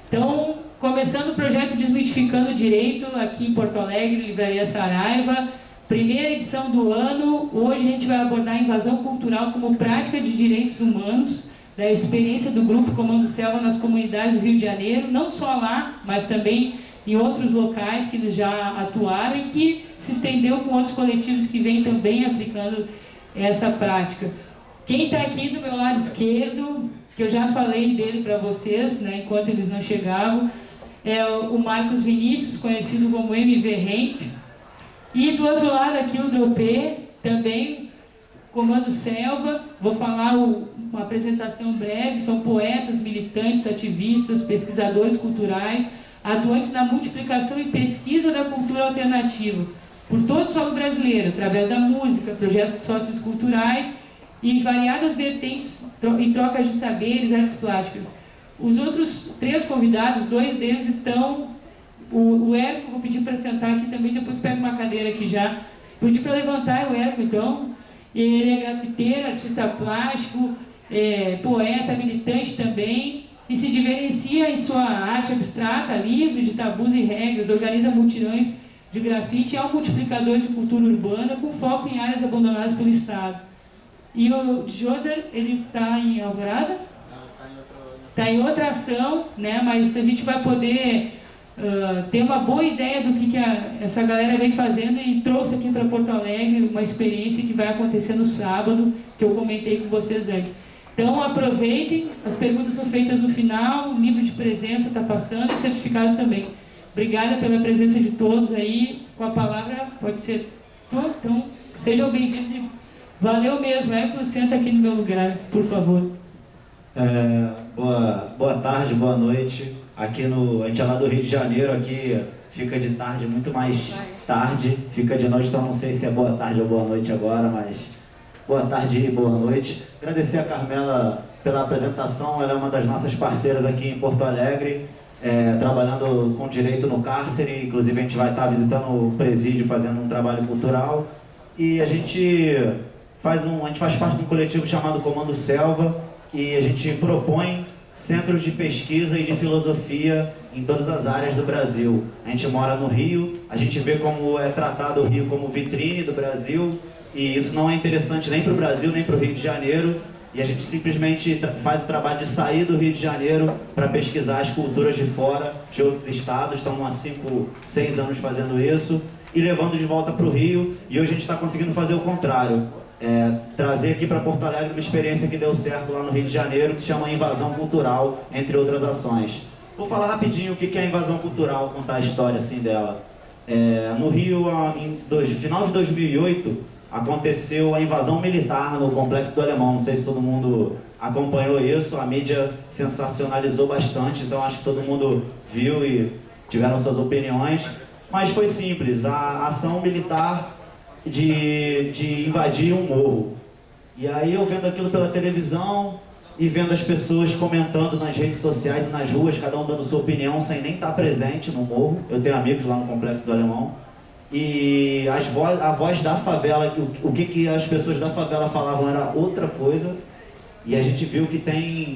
Então, começando o projeto Desmitificando o Direito, aqui em Porto Alegre, Livraria Saraiva, primeira edição do ano. Hoje a gente vai abordar a invasão cultural como prática de direitos humanos, da experiência do Grupo Comando Selva nas comunidades do Rio de Janeiro, não só lá, mas também em outros locais que eles já atuaram e que se estendeu com outros coletivos que vêm também aplicando essa prática. Quem está aqui do meu lado esquerdo, que eu já falei dele para vocês, né, enquanto eles não chegavam, é o Marcos Vinícius, conhecido como MV Hemp. E do outro lado aqui o Dropê, também Comando Selva. Vou falar uma apresentação breve. São poetas, militantes, ativistas, pesquisadores culturais, atuantes na multiplicação e pesquisa da cultura alternativa por todo o solo brasileiro, através da música, projetos socioculturais e variadas vertentes e trocas de saberes, artes plásticas. Os outros 3 convidados, 2 deles estão... O Érico, vou pedir para sentar aqui também, depois pego uma cadeira aqui já. Vou pedir para levantar o Érico, então. Ele é grafiteiro, artista plástico, poeta, militante também, e se diferencia em sua arte abstrata, livre de tabus e regras, organiza mutirões de grafite, é um multiplicador de cultura urbana com foco em áreas abandonadas pelo Estado. E o Joser, ele está em Alvorada? Está em outra ação, né? Mas a gente vai poder ter uma boa ideia do que essa galera vem fazendo, e trouxe aqui para Porto Alegre uma experiência que vai acontecer no sábado, que eu comentei com vocês antes. Então aproveitem, as perguntas são feitas no final, o livro de presença está passando e o certificado também. Obrigada pela presença de todos aí. Com a palavra, pode ser tu, então sejam bem-vindos. Valeu mesmo, Érico, senta aqui no meu lugar, por favor. Boa tarde, boa noite. Aqui a gente é lá do Rio de Janeiro, aqui fica de tarde muito mais tarde, fica de noite, então não sei se é boa tarde ou boa noite agora, mas boa tarde e boa noite. Agradecer a Carmela pela apresentação, ela é uma das nossas parceiras aqui em Porto Alegre, trabalhando com direito no cárcere. Inclusive a gente vai estar visitando o presídio, fazendo um trabalho cultural, e a gente faz parte de um coletivo chamado Comando Selva, e a gente propõe centros de pesquisa e de filosofia em todas as áreas do Brasil. A gente mora no Rio, a gente vê como é tratado o Rio como vitrine do Brasil, e isso não é interessante nem para o Brasil, nem para o Rio de Janeiro, e a gente simplesmente faz o trabalho de sair do Rio de Janeiro para pesquisar as culturas de fora, de outros estados. Estamos há 5, 6 anos fazendo isso, e levando de volta para o Rio, e hoje a gente está conseguindo fazer o contrário. Trazer aqui para Porto Alegre uma experiência que deu certo lá no Rio de Janeiro, que se chama Invasão Cultural, entre outras ações. Vou falar rapidinho o que é a invasão cultural, contar a história assim dela. No Rio, final de 2008, aconteceu a invasão militar no Complexo do Alemão. Não sei se todo mundo acompanhou isso, a mídia sensacionalizou bastante, então acho que todo mundo viu e tiveram suas opiniões. Mas foi simples, a ação militar de invadir um morro. E aí eu vendo aquilo pela televisão e vendo as pessoas comentando nas redes sociais e nas ruas, cada um dando sua opinião sem nem estar presente no morro. Eu tenho amigos lá no Complexo do Alemão. E a voz da favela, o que as pessoas da favela falavam era outra coisa. E a gente viu que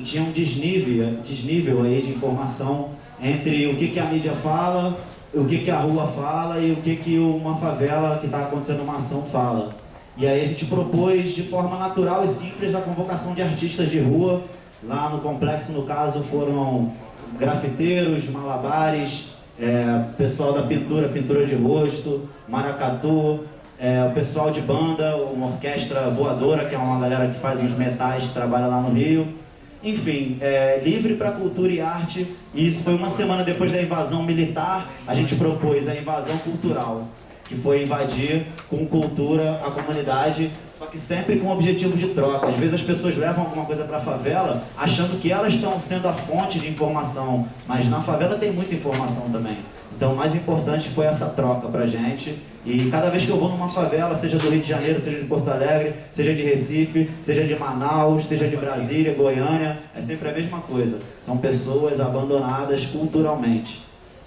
tinha um desnível aí de informação entre o que a mídia fala, o que a rua fala e o que uma favela que está acontecendo uma ação fala. E aí a gente propôs de forma natural e simples a convocação de artistas de rua. Lá no complexo, no caso, foram grafiteiros, malabares, pessoal da pintura de rosto, maracatu, o pessoal de banda, uma orquestra voadora, que é uma galera que faz uns metais, que trabalha lá no Rio. Enfim, livre para cultura e arte. E isso foi uma semana depois da invasão militar. A gente propôs a invasão cultural, que foi invadir com cultura a comunidade, só que sempre com o objetivo de troca. Às vezes as pessoas levam alguma coisa para a favela achando que elas estão sendo a fonte de informação, mas na favela tem muita informação também. Então o mais importante foi essa troca pra gente. E cada vez que eu vou numa favela, seja do Rio de Janeiro, seja de Porto Alegre, seja de Recife, seja de Manaus, seja de Brasília, Goiânia, é sempre a mesma coisa. São pessoas abandonadas culturalmente,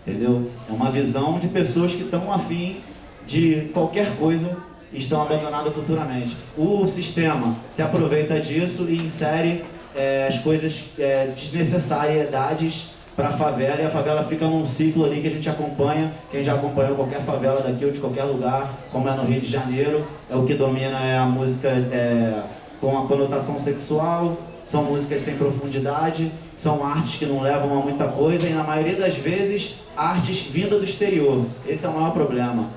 entendeu? É uma visão de pessoas que estão afim de qualquer coisa e estão abandonadas culturalmente. O sistema se aproveita disso e insere as coisas desnecessariedades para a favela, e a favela fica num ciclo ali que a gente acompanha. Quem já acompanhou qualquer favela daqui ou de qualquer lugar, como é no Rio de Janeiro, o que domina é a música com a conotação sexual, são músicas sem profundidade, são artes que não levam a muita coisa, e na maioria das vezes artes vindas do exterior. Esse é o maior problema,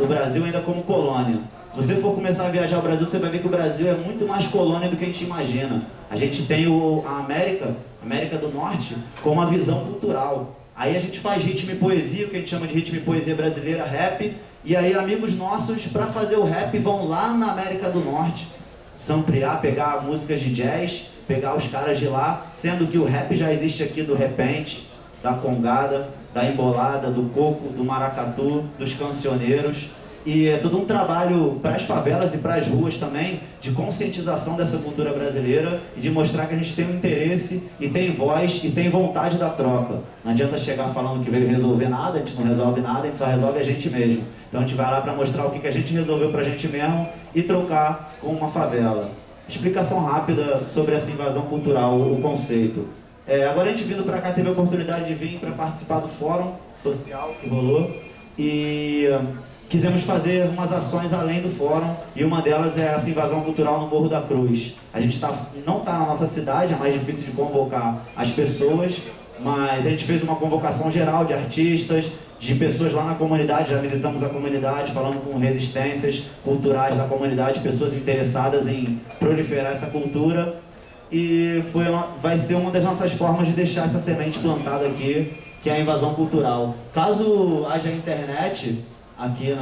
o Brasil ainda como colônia. Se você for começar a viajar ao Brasil, você vai ver que o Brasil é muito mais colônia do que a gente imagina. A gente tem a América do Norte, com uma visão cultural. Aí a gente faz ritmo e poesia, o que a gente chama de ritmo e poesia brasileira, rap. E aí amigos nossos, para fazer o rap, vão lá na América do Norte, samplear, pegar músicas de jazz, pegar os caras de lá, sendo que o rap já existe aqui do repente, da congada, da embolada, do coco, do maracatu, dos cancioneiros. E é todo um trabalho para as favelas e para as ruas também, de conscientização dessa cultura brasileira e de mostrar que a gente tem um interesse e tem voz e tem vontade da troca. Não adianta chegar falando que veio resolver nada, a gente não resolve nada, a gente só resolve a gente mesmo. Então a gente vai lá para mostrar o que a gente resolveu para a gente mesmo e trocar com uma favela. Explicação rápida sobre essa invasão cultural, o conceito. Agora a gente vindo para cá teve a oportunidade de vir para participar do fórum social que rolou e quisemos fazer umas ações além do fórum, e uma delas é essa invasão cultural no Morro da Cruz. A gente não está na nossa cidade, é mais difícil de convocar as pessoas, mas a gente fez uma convocação geral de artistas, de pessoas lá na comunidade, já visitamos a comunidade, falando com resistências culturais da comunidade, pessoas interessadas em proliferar essa cultura, e vai ser uma das nossas formas de deixar essa semente plantada aqui, que é a invasão cultural. Caso haja internet, aqui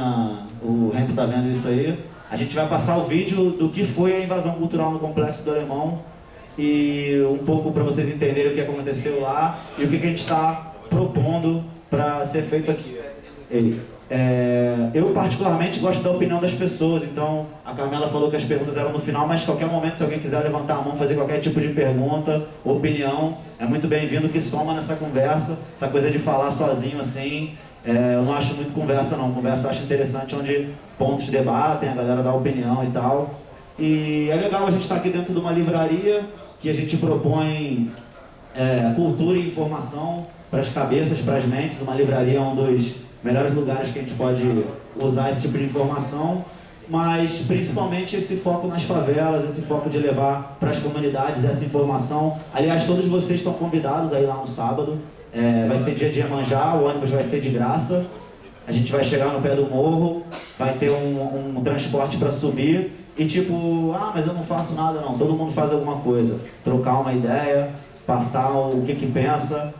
o Rempo está vendo isso aí, a gente vai passar o vídeo do que foi a invasão cultural no Complexo do Alemão e um pouco para vocês entenderem o que aconteceu lá e o que a gente está propondo para ser feito aqui. Eu particularmente gosto da opinião das pessoas, então a Carmela falou que as perguntas eram no final, mas a qualquer momento, se alguém quiser levantar a mão, fazer qualquer tipo de pergunta, opinião, é muito bem-vindo, que soma nessa conversa. Essa coisa de falar sozinho assim, eu não acho muito conversa não, conversa eu acho interessante, onde pontos debatem, a galera dá opinião e tal. E é legal a gente estar aqui dentro de uma livraria que a gente propõe cultura e informação para as cabeças, para as mentes. Uma livraria é um dos melhores lugares que a gente pode usar esse tipo de informação, mas principalmente esse foco nas favelas, esse foco de levar para as comunidades essa informação. Aliás, todos vocês estão convidados aí lá no sábado. Vai ser dia de Iemanjá, o ônibus vai ser de graça, a gente vai chegar no pé do morro, vai ter um transporte para subir e tipo, mas eu não faço nada não, todo mundo faz alguma coisa, trocar uma ideia, passar o que pensa,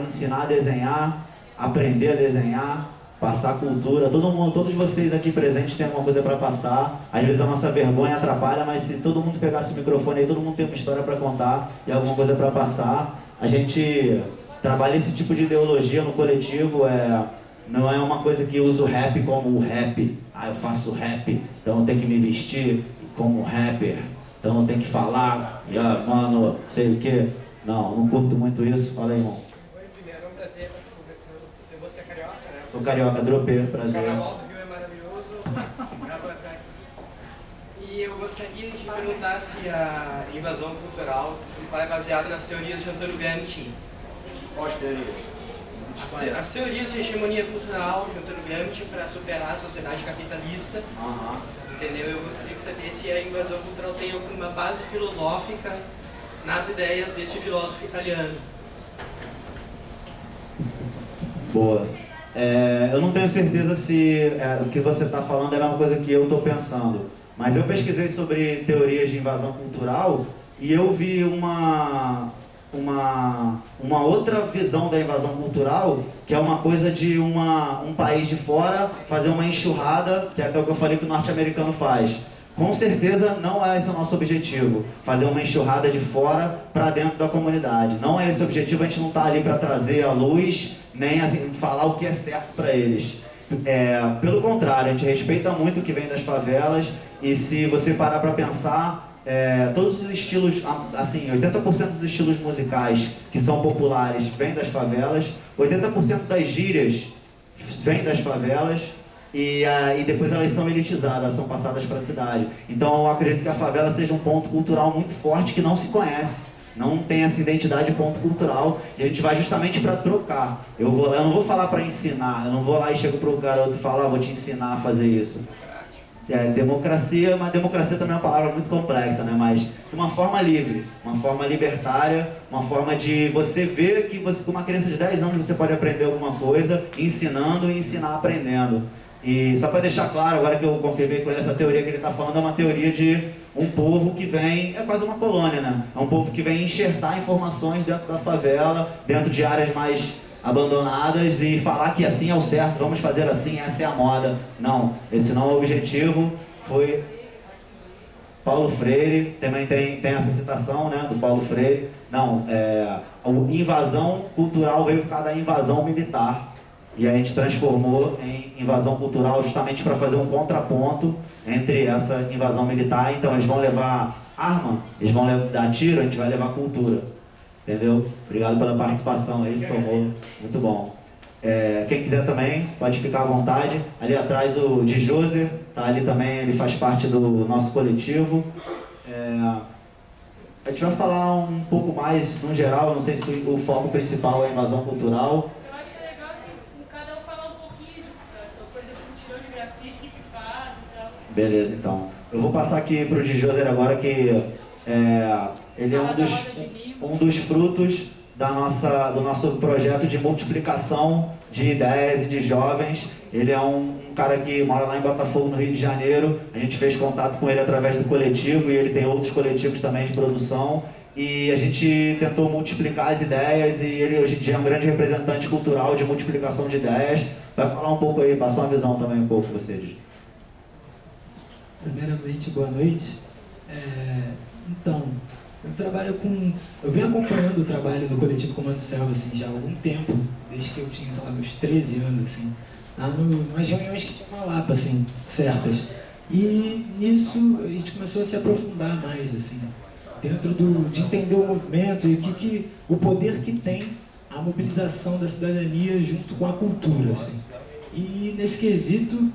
ensinar a desenhar, aprender a desenhar, passar cultura, todos vocês aqui presentes têm alguma coisa para passar. Às vezes a nossa vergonha atrapalha, mas se todo mundo pegasse o microfone aí, todo mundo tem uma história para contar e alguma coisa para passar. A gente trabalha esse tipo de ideologia no coletivo, não é uma coisa que usa o rap como o rap. Eu faço rap, então eu tenho que me vestir como rapper, então eu tenho que falar, mano, sei o que. Não curto muito isso. Fala aí, irmão. Oi, primeiro é um prazer estar conversando. Você é carioca, né? Sou carioca, dropei, prazer. O carnaval do Rio é maravilhoso. Obrigado por estar aqui. E eu gostaria de perguntar se a invasão cultural é baseada nas teorias de Antônio Gramsci. Quais teorias? As teorias de hegemonia cultural de Antônio Gramsci para superar a sociedade capitalista. Entendeu? Eu gostaria de saber se a invasão cultural tem alguma base filosófica nas ideias deste filósofo italiano. Boa. Eu não tenho certeza se o que você está falando é a mesma coisa que eu estou pensando, mas eu pesquisei sobre teorias de invasão cultural e eu vi uma outra visão da invasão cultural, que é uma coisa de um país de fora fazer uma enxurrada, que é até o que eu falei que o norte-americano faz. Com certeza não é esse o nosso objetivo, fazer uma enxurrada de fora para dentro da comunidade. Não é esse o objetivo, a gente não está ali para trazer a luz, nem assim, falar o que é certo para eles. Pelo contrário, a gente respeita muito o que vem das favelas, e se você parar para pensar, todos os estilos, assim, 80% dos estilos musicais que são populares vêm das favelas, 80% das gírias vêm das favelas, e depois elas são elitizadas, elas são passadas para a cidade. Então eu acredito que a favela seja um ponto cultural muito forte que não se conhece. não tem essa identidade ponto cultural, e a gente vai justamente para trocar. Eu não vou falar para ensinar, eu não vou lá e chego pro garoto e falo, vou te ensinar a fazer isso. Democracia, mas democracia também é uma palavra muito complexa, né? Mas de uma forma livre, uma forma libertária, uma forma de você ver que você, com uma criança de 10 anos você pode aprender alguma coisa, ensinando e ensinar aprendendo. E só para deixar claro, agora que eu confirmei com ele, essa teoria que ele está falando é uma teoria de um povo que vem, é quase uma colônia, né? É um povo que vem enxertar informações dentro da favela, dentro de áreas mais abandonadas e falar que assim é o certo, vamos fazer assim, essa é a moda. Não, esse não é o objetivo. Foi Paulo Freire, também tem essa citação, né, do Paulo Freire. Não, a invasão cultural veio por causa da invasão militar. E a gente transformou em invasão cultural justamente para fazer um contraponto entre essa invasão militar. Então eles vão levar arma, eles vão dar tiro, a gente vai levar cultura. Entendeu? Obrigado pela participação aí, somou. Muito bom. Quem quiser também, pode ficar à vontade. Ali atrás o de Joser, tá ali também, ele faz parte do nosso coletivo. A gente vai falar um pouco mais, no geral, eu não sei se o foco principal é a invasão cultural. Beleza, então. Eu vou passar aqui para o de Joser agora, que ele é um dos frutos do nosso projeto de multiplicação de ideias e de jovens. Ele é um cara que mora lá em Botafogo, no Rio de Janeiro. A gente fez contato com ele através do coletivo e ele tem outros coletivos também de produção. E a gente tentou multiplicar as ideias e ele hoje em dia é um grande representante cultural de multiplicação de ideias. Vai falar um pouco aí, passar uma visão também um pouco vocês. Primeiramente, boa noite. Então, eu venho acompanhando o trabalho do Coletivo Comando Selva assim, já há algum tempo, desde que eu tinha, sei lá, meus 13 anos, assim, lá nas reuniões que tinha uma Lapa, assim, certas. E nisso a gente começou a se aprofundar mais, assim, dentro de entender o movimento e o poder que tem a mobilização da cidadania junto com a cultura, assim. E nesse quesito,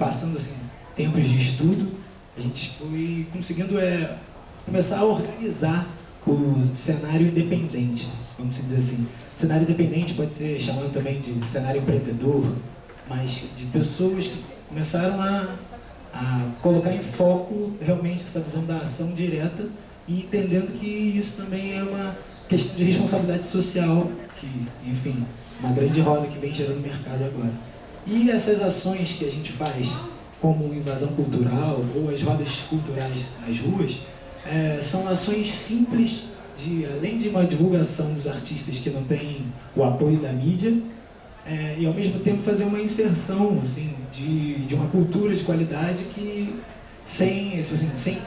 passando, assim, tempos de estudo, a gente foi conseguindo começar a organizar o cenário independente, vamos dizer assim. Cenário independente pode ser chamado também de cenário empreendedor, mas de pessoas que começaram a colocar em foco realmente essa visão da ação direta e entendendo que isso também é uma questão de responsabilidade social, que, enfim, uma grande roda que vem gerando mercado agora. E essas ações que a gente faz, como invasão cultural ou as rodas culturais nas ruas, são ações simples, além de uma divulgação dos artistas que não têm o apoio da mídia, e ao mesmo tempo fazer uma inserção assim, de uma cultura de qualidade que sem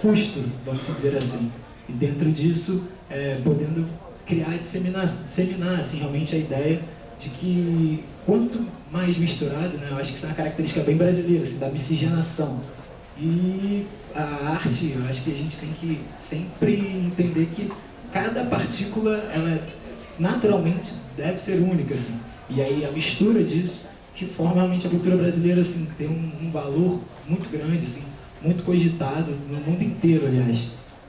custo, vamos dizer assim. E dentro disso, podendo criar e disseminar assim, realmente a ideia de que quanto mais misturado, né, eu acho que isso é uma característica bem brasileira, assim, da miscigenação. E a arte, eu acho que a gente tem que sempre entender que cada partícula, ela naturalmente deve ser única, assim. E aí a mistura disso, que forma realmente a cultura brasileira, assim, tem um valor muito grande, assim, muito cogitado no mundo inteiro, aliás.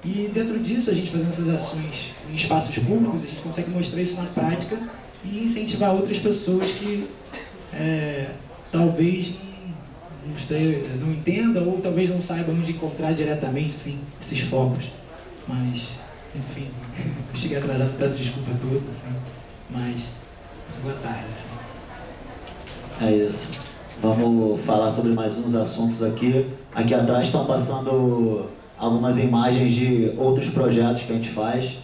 E dentro disso, a gente fazendo essas ações em espaços públicos, a gente consegue mostrar isso na prática e incentivar outras pessoas que talvez não entendam ou talvez não saibam onde encontrar diretamente assim, esses focos. Mas, enfim, eu cheguei atrasado, peço desculpa a todos, assim, mas boa tarde. Assim. É isso. Vamos falar sobre mais uns assuntos aqui. Aqui atrás estão passando algumas imagens de outros projetos que a gente faz.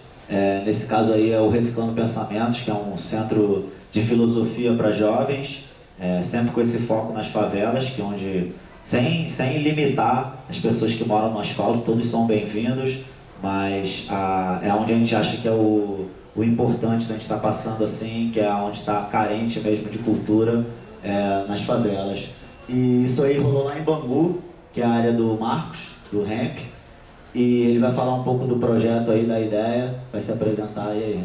Nesse caso aí é o Reciclando Pensamentos, que é um centro de filosofia para jovens, sempre com esse foco nas favelas, que onde, sem limitar as pessoas que moram no asfalto, todos são bem-vindos, mas é onde a gente acha que é o importante da gente estar passando assim, que é onde está carente mesmo de cultura, nas favelas. E isso aí rolou lá em Bangu, que é a área do Marcos, do Hemp, e ele vai falar um pouco do projeto aí, da ideia, vai se apresentar aí.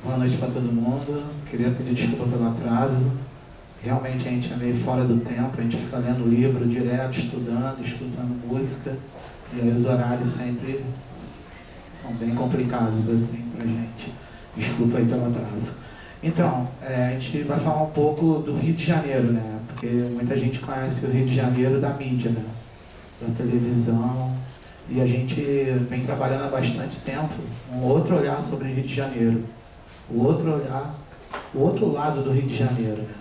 Boa noite para todo mundo. Queria pedir desculpa pelo atraso. Realmente a gente é meio fora do tempo, a gente fica lendo livro direto, estudando, escutando música, e aí os horários sempre são bem complicados assim pra gente. Desculpa aí pelo atraso. Então, a gente vai falar um pouco do Rio de Janeiro, né? Porque muita gente conhece o Rio de Janeiro da mídia, né? Da televisão. E a gente vem trabalhando há bastante tempo um outro olhar sobre o Rio de Janeiro. O outro olhar, o outro lado do Rio de Janeiro, né?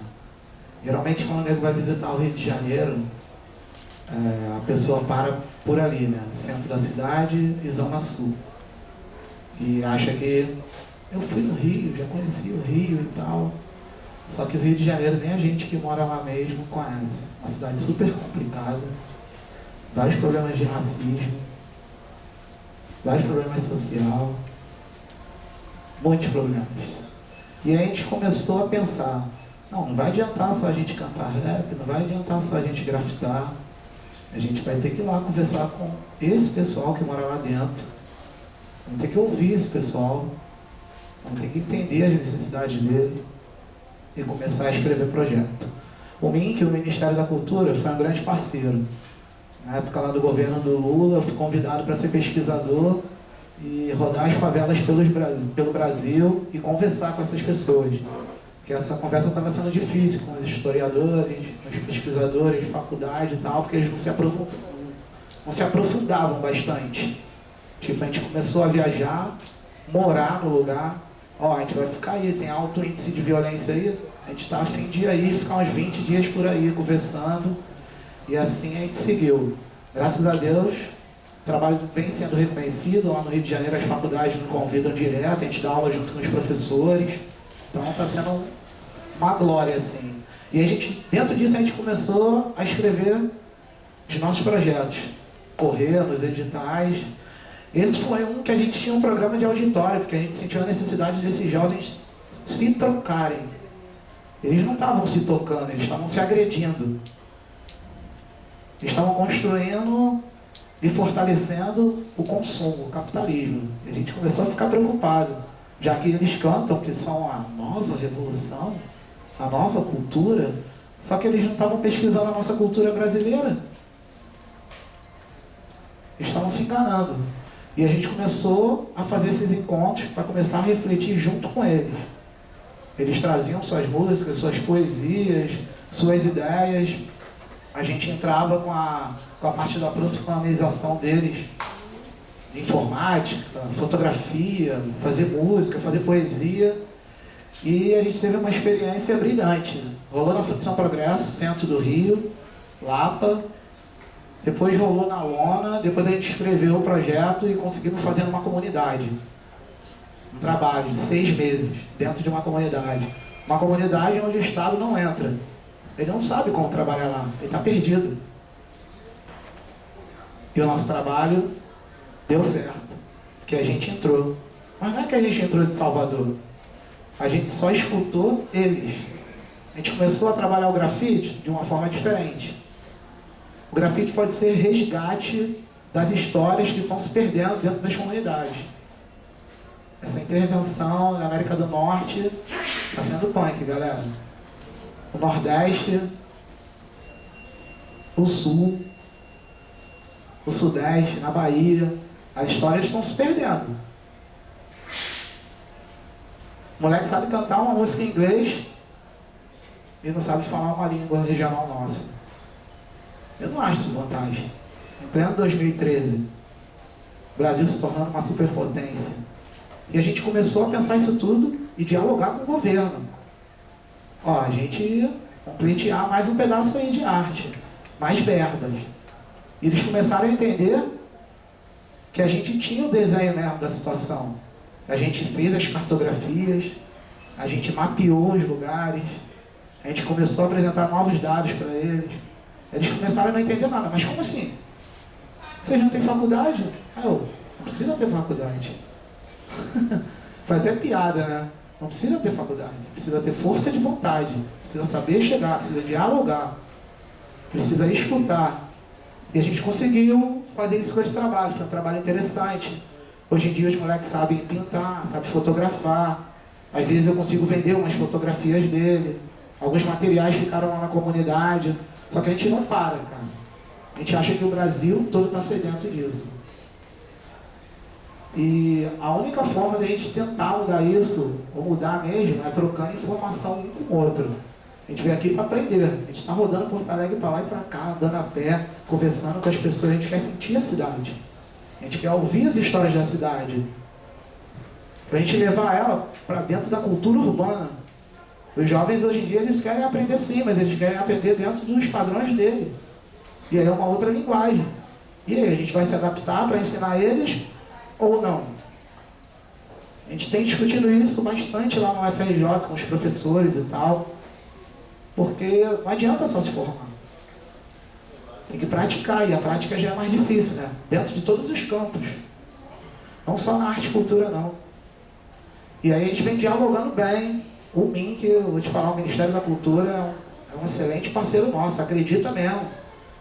Geralmente quando o nego vai visitar o Rio de Janeiro, a pessoa para por ali, né? Centro da cidade e Zona Sul. E acha que eu fui no Rio, já conheci o Rio e tal. Só que o Rio de Janeiro nem a gente que mora lá mesmo conhece. Uma cidade super complicada, vários problemas de racismo, vários problemas sociais, muitos problemas. E aí a gente começou a pensar, não vai adiantar só a gente cantar rap, não vai adiantar só a gente grafitar. A gente vai ter que ir lá conversar com esse pessoal que mora lá dentro. Vamos ter que ouvir esse pessoal. Vamos ter que entender as necessidades dele e começar a escrever projeto. O MINC, o Ministério da Cultura, foi um grande parceiro. Na época lá do governo do Lula, eu fui convidado para ser pesquisador e rodar as favelas pelo Brasil e conversar com essas pessoas. Porque essa conversa estava sendo difícil com os historiadores, com os pesquisadores de faculdade e tal, porque eles não se aprofundavam bastante. Tipo, a gente começou a viajar, morar no lugar. Ó, a gente vai ficar aí, tem alto índice de violência aí, a gente está a fim de ir aí, ficar uns 20 dias por aí conversando. E assim a gente seguiu. Graças a Deus, o trabalho vem sendo reconhecido. Lá no Rio de Janeiro as faculdades nos convidam direto, a gente dá aula junto com os professores. Então está sendo uma glória, assim. E a gente, dentro disso a gente começou a escrever os nossos projetos. Correr nos editais. Esse foi um que a gente tinha um programa de auditório, porque a gente sentiu a necessidade desses jovens se trocarem. Eles não estavam se tocando, eles estavam se agredindo. Eles estavam construindo e fortalecendo o consumo, o capitalismo. E a gente começou a ficar preocupado, já que eles cantam que são a nova revolução, a nova cultura, só que eles não estavam pesquisando a nossa cultura brasileira. Eles estavam se enganando. E a gente começou a fazer esses encontros para começar a refletir junto com eles. Eles traziam suas músicas, suas poesias, suas ideias. A gente entrava com a parte da profissionalização deles, de informática, fotografia, fazer música, fazer poesia. E a gente teve uma experiência brilhante. Rolou na Fundação Progresso, centro do Rio, Lapa. Depois rolou na Lona, depois a gente escreveu o projeto e conseguimos fazer numa comunidade. Um trabalho de 6 meses, dentro de uma comunidade. Uma comunidade onde o Estado não entra. Ele não sabe como trabalhar lá, ele está perdido. E o nosso trabalho deu certo, porque a gente entrou. Mas não é que a gente entrou de Salvador, a gente só escutou eles. A gente começou a trabalhar o grafite de uma forma diferente. O grafite pode ser resgate das histórias que estão se perdendo dentro das comunidades. Essa intervenção na América do Norte está sendo punk, galera. O Nordeste, o Sul, o Sudeste, na Bahia, as histórias estão se perdendo. O moleque sabe cantar uma música em inglês e não sabe falar uma língua regional nossa. Eu não acho isso vantagem. Em pleno 2013, o Brasil se tornando uma superpotência. E a gente começou a pensar isso tudo e dialogar com o governo. Ó, a gente ia pleitear mais um pedaço aí de arte, mais verbas. E eles começaram a entender que a gente tinha o desenho mesmo da situação. A gente fez as cartografias, a gente mapeou os lugares, a gente começou a apresentar novos dados para eles. Eles começaram a não entender nada. Mas como assim? Vocês não têm faculdade? Não precisa ter faculdade. Foi até piada, né? Não precisa ter faculdade, precisa ter força de vontade, precisa saber chegar, precisa dialogar, precisa escutar. E a gente conseguiu fazer isso com esse trabalho, foi um trabalho interessante. Hoje em dia os moleques sabem pintar, sabem fotografar. Às vezes eu consigo vender umas fotografias dele. Alguns materiais ficaram lá na comunidade. Só que a gente não para, cara. A gente acha que o Brasil todo está sedento disso. E a única forma de a gente tentar mudar isso, ou mudar mesmo, é trocando informação um com o outro. A gente veio aqui para aprender. A gente está rodando Porto Alegre para lá e para cá, andando a pé, conversando com as pessoas. A gente quer sentir a cidade. A gente quer ouvir as histórias da cidade. Para a gente levar ela para dentro da cultura urbana. Os jovens hoje em dia eles querem aprender sim, mas eles querem aprender dentro dos padrões dele. E aí é uma outra linguagem. E aí, a gente vai se adaptar para ensinar eles ou não? A gente tem discutido isso bastante lá no FRJ, com os professores e tal. Porque não adianta só se formar. Tem que praticar, e a prática já é mais difícil, né? Dentro de todos os campos. Não só na arte e cultura, não. E aí a gente vem dialogando bem. O MINC, eu vou te falar, o Ministério da Cultura é um excelente parceiro nosso, acredita mesmo.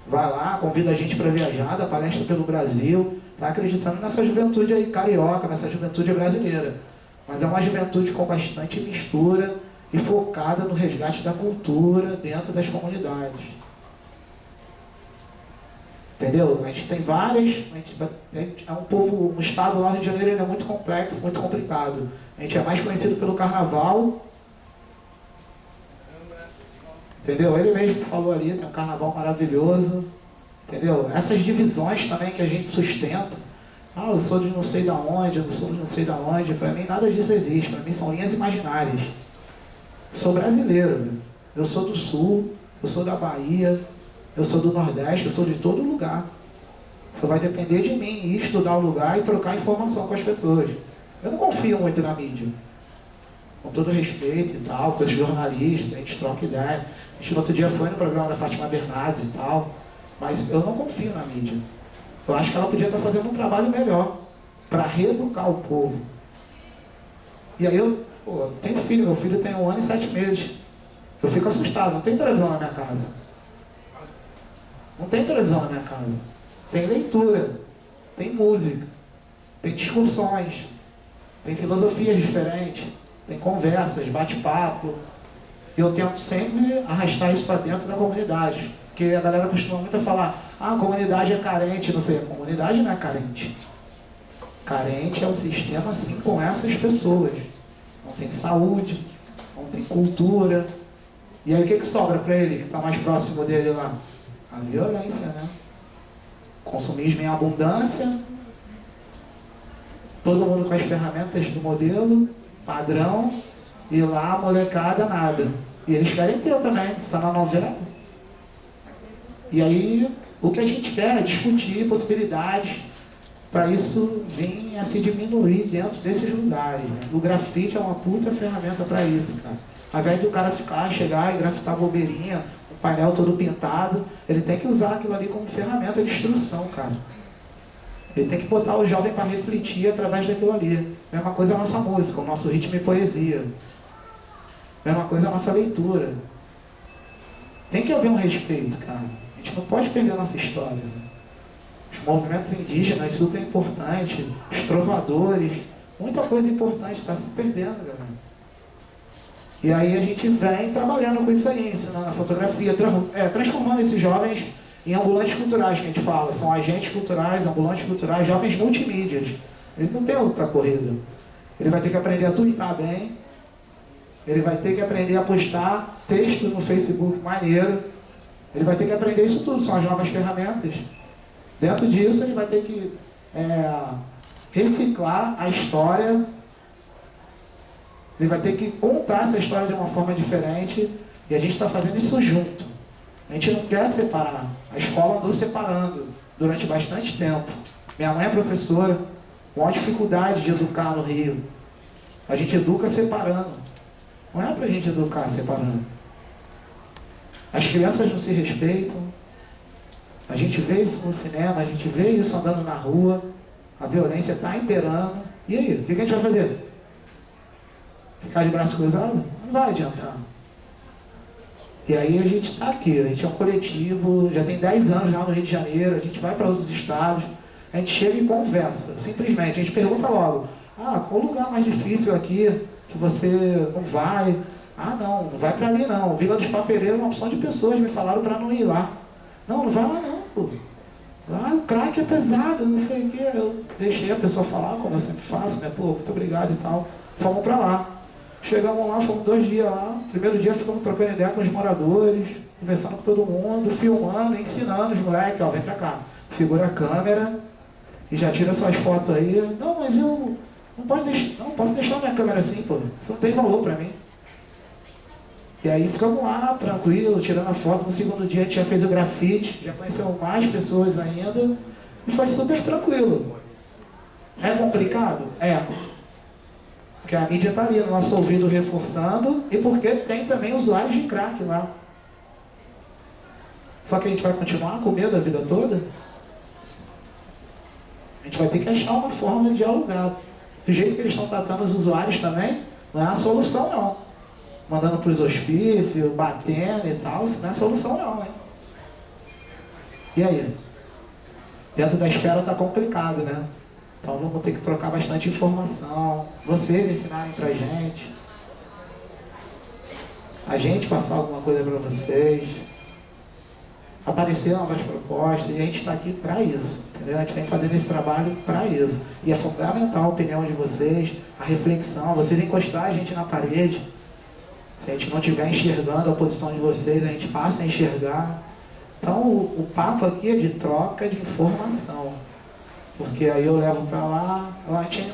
Vai lá, convida a gente para viajar, dá palestra pelo Brasil, está acreditando nessa juventude aí carioca, nessa juventude brasileira. Mas é uma juventude com bastante mistura e focada no resgate da cultura dentro das comunidades. Entendeu? A gente tem várias, é um povo, o estado lá do Rio de Janeiro ele é muito complexo, muito complicado. A gente é mais conhecido pelo carnaval. Entendeu? Ele mesmo falou ali, tem um carnaval maravilhoso. Entendeu? Essas divisões também que a gente sustenta. Ah, eu sou de não sei da onde, eu sou de não sei da onde. Para mim nada disso existe. Para mim são linhas imaginárias. Eu sou brasileiro. Eu sou do Sul, eu sou da Bahia, eu sou do Nordeste, eu sou de todo lugar. Só vai depender de mim ir estudar o lugar e trocar informação com as pessoas. Eu não confio muito na mídia. Com todo respeito e tal, com os jornalistas, a gente troca ideia. A gente no outro dia foi no programa da Fátima Bernardes e tal, mas eu não confio na mídia. Eu acho que ela podia estar fazendo um trabalho melhor para reeducar o povo. E aí eu tenho filho, meu filho tem 1 ano e 7 meses. Eu fico assustado, não tem televisão na minha casa. Não tem televisão na minha casa. Tem leitura, tem música, tem discussões, tem filosofias diferentes, tem conversas, bate-papo. E eu tento sempre arrastar isso para dentro da comunidade. Porque a galera costuma muito falar, ah, a comunidade é carente, não sei, a comunidade não é carente. Carente é o sistema assim com essas pessoas. Não tem saúde, não tem cultura. E aí o que sobra para ele, que está mais próximo dele lá? A violência, né? Consumismo em abundância. Todo mundo com as ferramentas do modelo, padrão. E lá a molecada nada. E eles querem ter também, está na novela. E aí, o que a gente quer é discutir possibilidades para isso vir a se diminuir dentro desses lugares. Né? O grafite é uma puta ferramenta para isso, cara. Ao invés do cara chegar e grafitar bobeirinha, o painel todo pintado, ele tem que usar aquilo ali como ferramenta de instrução, cara. Ele tem que botar o jovem para refletir através daquilo ali. Mesma coisa a nossa música, o nosso ritmo e poesia. Mesma coisa a nossa leitura. Tem que haver um respeito, cara. A gente não pode perder a nossa história. Né? Os movimentos indígenas, super importantes, os trovadores, muita coisa importante está se perdendo, galera. E aí a gente vem trabalhando com isso aí, ensinando a fotografia, transformando esses jovens em ambulantes culturais, que a gente fala. São agentes culturais, ambulantes culturais, jovens multimídias. Ele não tem outra corrida. Ele vai ter que aprender a tuitar bem, ele vai ter que aprender a postar texto no Facebook maneiro, ele vai ter que aprender isso tudo, são as novas ferramentas. Dentro disso ele vai ter que reciclar a história, ele vai ter que contar essa história de uma forma diferente, e a gente está fazendo isso junto. A gente não quer separar, a escola andou separando durante bastante tempo. Minha mãe é professora, com maior dificuldade de educar no Rio. A gente educa separando, não é para a gente educar separando. As crianças não se respeitam, a gente vê isso no cinema, a gente vê isso andando na rua, a violência está imperando. E aí, o que a gente vai fazer? Ficar de braço cruzado? Não vai adiantar. E aí a gente está aqui, a gente é um coletivo, já tem 10 anos lá no Rio de Janeiro, a gente vai para outros estados, a gente chega e conversa, simplesmente, a gente pergunta logo, qual o lugar mais difícil aqui que você não vai? Não vai para ali não, Vila dos Papereiros é uma opção de pessoas, me falaram para não ir lá. Não vai lá não, pô. Ah, o crack é pesado, não sei o quê. Eu deixei a pessoa falar, como eu sempre faço, né? Pô, muito obrigado e tal. Fomos pra lá. Chegamos lá, fomos 2 dias lá. Primeiro dia ficamos trocando ideia com os moradores, conversando com todo mundo, filmando, ensinando os moleques, ó, vem pra cá, segura a câmera e já tira suas fotos aí. Não, mas eu não posso deixar minha câmera assim, pô. Isso não tem valor pra mim. E aí ficamos lá, tranquilo, tirando a foto. No segundo dia a gente já fez o grafite, já conheceu mais pessoas ainda, e foi super tranquilo. É complicado? É. Porque a mídia está ali no nosso ouvido reforçando, e porque tem também usuários de crack lá. Só que a gente vai continuar com medo a vida toda? A gente vai ter que achar uma forma de dialogar. Do jeito que eles estão tratando os usuários também, não é a solução não. Mandando para os hospícios, batendo e tal, isso não é solução não, hein? E aí? Dentro da esfera está complicado, né? Então vamos ter que trocar bastante informação, vocês ensinarem pra gente, a gente passar alguma coisa para vocês, aparecer novas propostas, e a gente está aqui para isso, entendeu? A gente vem fazendo esse trabalho para isso. E é fundamental a opinião de vocês, a reflexão, vocês encostar a gente na parede. Se a gente não estiver enxergando a posição de vocês, a gente passa a enxergar. Então o papo aqui é de troca de informação. Porque aí eu levo pra lá.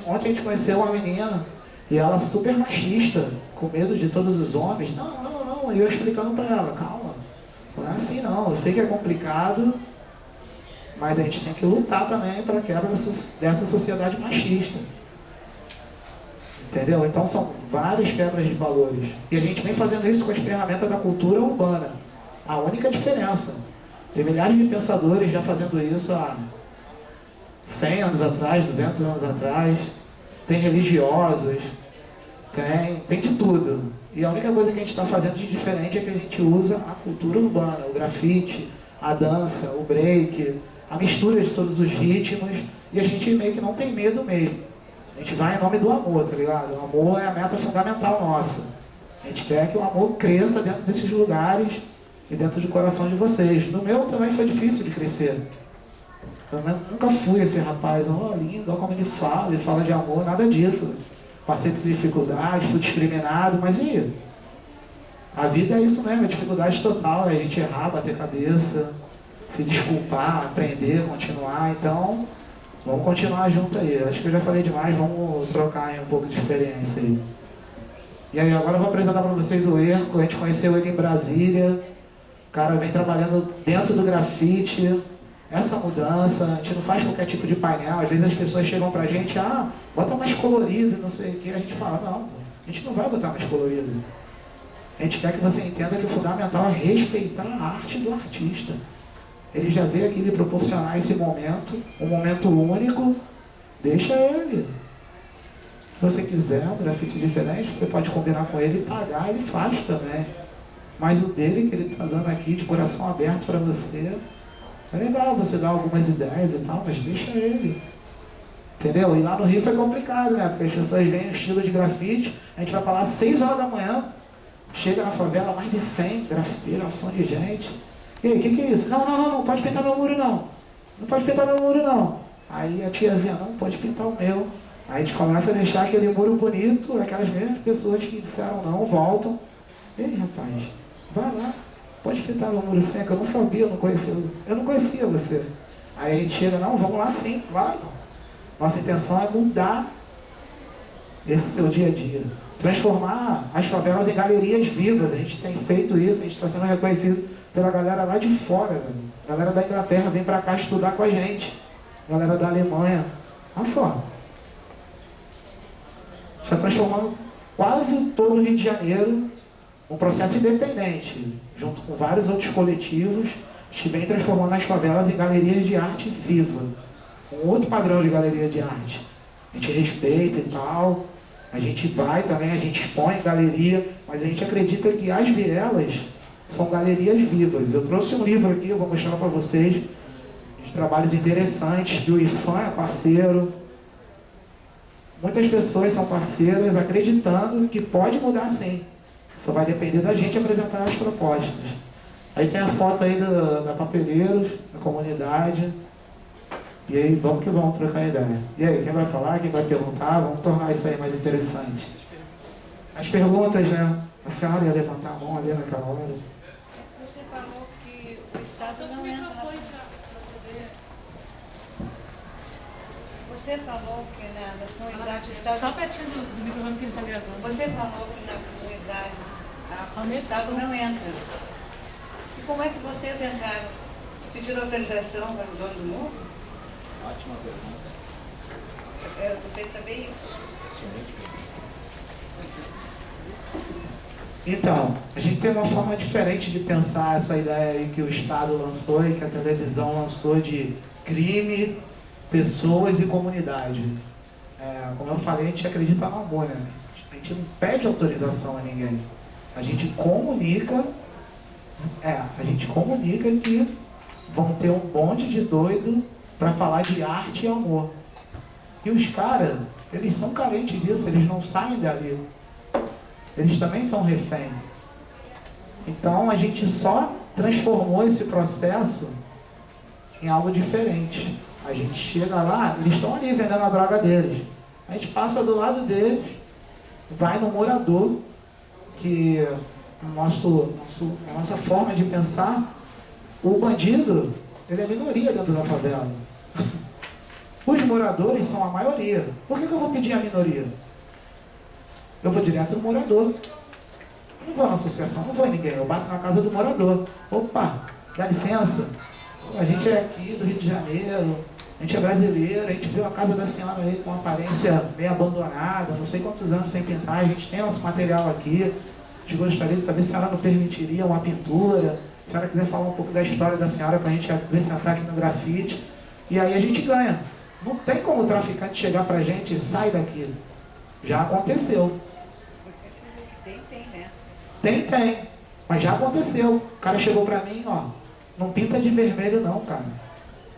Ontem a gente conheceu uma menina e ela super machista, com medo de todos os homens. Não. E eu explicando pra ela, calma, não é assim não. Eu sei que é complicado, mas a gente tem que lutar também para a quebra dessa sociedade machista. Entendeu? Então são várias quebras de valores. E a gente vem fazendo isso com as ferramentas da cultura urbana. A única diferença. Tem milhares de pensadores já fazendo isso há 100 anos atrás, 200 anos atrás, tem religiosos, tem de tudo. E a única coisa que a gente está fazendo de diferente é que a gente usa a cultura urbana, o grafite, a dança, o break, a mistura de todos os ritmos, e a gente meio que não tem medo mesmo. A gente vai em nome do amor, tá ligado? O amor é a meta fundamental nossa. A gente quer que o amor cresça dentro desses lugares e dentro do coração de vocês. No meu também foi difícil de crescer. Eu nunca fui esse rapaz, lindo, olha como ele fala de amor, nada disso. Passei por dificuldade, fui discriminado, mas e aí? A vida é isso mesmo, é dificuldade total, é a gente errar, bater cabeça, se desculpar, aprender, continuar. Então, vamos continuar junto aí. Acho que eu já falei demais, vamos trocar aí um pouco de experiência aí. E aí, agora eu vou apresentar para vocês o Erco. A gente conheceu ele em Brasília. O cara vem trabalhando dentro do grafite. Essa mudança, a gente não faz qualquer tipo de painel. Às vezes as pessoas chegam pra gente, bota mais colorido, não sei o que. A gente fala, não, a gente não vai botar mais colorido. A gente quer que você entenda que o fundamental é respeitar a arte do artista. Ele já veio aqui lhe proporcionar esse momento, um momento único, deixa ele. Se você quiser um grafite diferente, você pode combinar com ele e pagar, ele faz também. Mas o dele, que ele está dando aqui de coração aberto para você, é legal você dar algumas ideias e tal, mas deixa ele. Entendeu? E lá no Rio foi complicado, né? Porque as pessoas vêm no estilo de grafite, a gente vai para lá 6 horas da manhã, chega na favela, mais de 100 grafiteiros, uma opção de gente. E aí, o que é isso? Não pode pintar meu muro não. Não pode pintar meu muro não. Aí a tiazinha, não pode pintar o meu. Aí a gente começa a deixar aquele muro bonito, aquelas mesmas pessoas que disseram não, voltam. Ei, rapaz, vai lá. Pode pintar meu muro sim, que eu não sabia, eu não conhecia você. Aí a gente chega, não, vamos lá sim, claro. Nossa intenção é mudar esse seu dia a dia. Transformar as favelas em galerias vivas. A gente tem feito isso, a gente está sendo reconhecido pela galera lá de fora, velho. A galera da Inglaterra vem para cá estudar com a gente. A galera da Alemanha. Olha só. Está transformando quase todo o Rio de Janeiro um processo independente, junto com vários outros coletivos, que vem transformando as favelas em galerias de arte viva. Um outro padrão de galeria de arte. A gente respeita e tal, a gente vai também, a gente expõe em galeria, mas a gente acredita que as vielas são galerias vivas. Eu trouxe um livro aqui, eu vou mostrar para vocês, de trabalhos interessantes, que o IFAM é parceiro. Muitas pessoas são parceiras acreditando que pode mudar sim. Só vai depender da gente apresentar as propostas. Aí tem a foto aí da Papeleiros, da comunidade. E aí, vamos que vamos trocar ideia. E aí, quem vai falar, quem vai perguntar, vamos tornar isso aí mais interessante. As perguntas, né? A senhora ia levantar a mão ali naquela hora. Você falou que o Estado não entra nas... Você falou que nas comunidades estaduais... Só pertinho do microfone que ele está gravando. Você falou que na comunidade o Estado não entra. E como é que vocês entraram? Pediram autorização para o dono do morro? Ótima pergunta. Eu gostaria de saber isso. Então, a gente tem uma forma diferente de pensar essa ideia aí que o Estado lançou e que a televisão lançou de crime, pessoas e comunidade. Como eu falei, a gente acredita no amor, né? A gente não pede autorização a ninguém. A gente comunica, que vão ter um monte de doido para falar de arte e amor. E os caras, eles são carentes disso, eles não saem dali. Eles também são refém. Então a gente só transformou esse processo em algo diferente. A gente chega lá, eles estão ali vendendo a droga deles. A gente passa do lado deles, vai no morador, que a nossa forma de pensar, o bandido, ele é minoria dentro da favela. Os moradores são a maioria. Por que eu vou pedir a minoria? Eu vou direto no morador. Eu não vou na associação, não vou em ninguém. Eu bato na casa do morador. Opa, dá licença. A gente é aqui do Rio de Janeiro, a gente é brasileiro, a gente viu a casa da senhora aí com uma aparência meio abandonada, não sei quantos anos sem pintar, a gente tem nosso material aqui. A gente gostaria de saber se a senhora não permitiria uma pintura, se a senhora quiser falar um pouco da história da senhora para a gente acrescentar aqui no grafite. E aí a gente ganha. Não tem como o traficante chegar pra gente e sai daqui. Já aconteceu. Tem. Mas já aconteceu. O cara chegou pra mim, ó, não pinta de vermelho não, cara.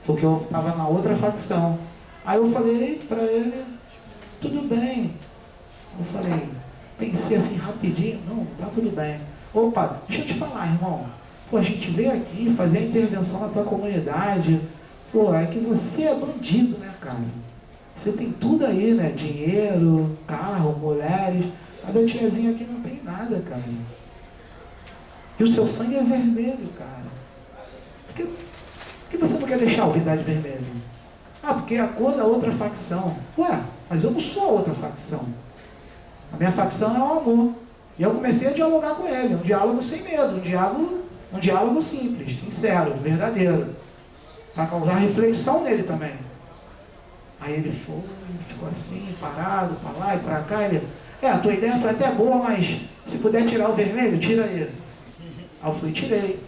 Porque eu tava na outra facção. Aí eu falei pra ele, tudo bem. Eu falei, pensei assim rapidinho, não, tá tudo bem. Opa, deixa eu te falar, irmão. Pô, a gente veio aqui fazer a intervenção na tua comunidade. Pô, é que você é bandido, né, cara? Você tem tudo aí, né? Dinheiro, carro, mulheres. A da tiazinha aqui não tem nada, cara. E o seu sangue é vermelho, cara. Por que você não quer deixar a unidade vermelha? Ah, porque é a cor da outra facção. Ué, mas eu não sou a outra facção. A minha facção é o amor. E eu comecei a dialogar com ele. Um diálogo sem medo. Um diálogo simples, sincero, verdadeiro. Para causar reflexão nele também. Aí ele ficou assim, parado, para lá e para cá. Ele, a tua ideia foi até boa, mas se puder tirar o vermelho, tira aí. Aí eu fui e tirei.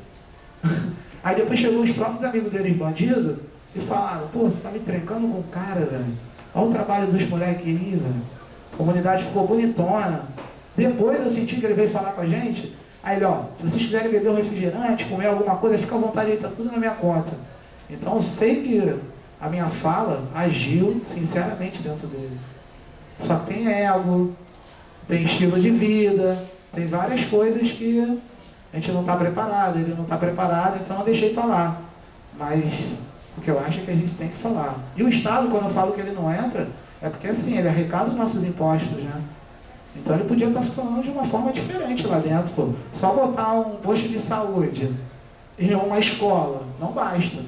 Aí depois chegou os próprios amigos deles, bandidos, e falaram, pô, você tá me trencando com o cara, velho. Olha o trabalho dos moleques aí, velho. A comunidade ficou bonitona. Depois eu senti que ele veio falar com a gente. Aí ele, ó, se vocês quiserem beber um refrigerante, comer alguma coisa, fica à vontade aí, tá tudo na minha conta. Então eu sei que a minha fala agiu sinceramente dentro dele. Só que tem ego, tem estilo de vida, tem várias coisas que a gente não está preparado, ele não está preparado, então eu deixei para lá. Mas o que eu acho é que a gente tem que falar. E o Estado, quando eu falo que ele não entra, é porque assim, ele arrecada os nossos impostos, né? Então ele podia estar funcionando de uma forma diferente lá dentro, pô. Só botar um posto de saúde e uma escola, não basta.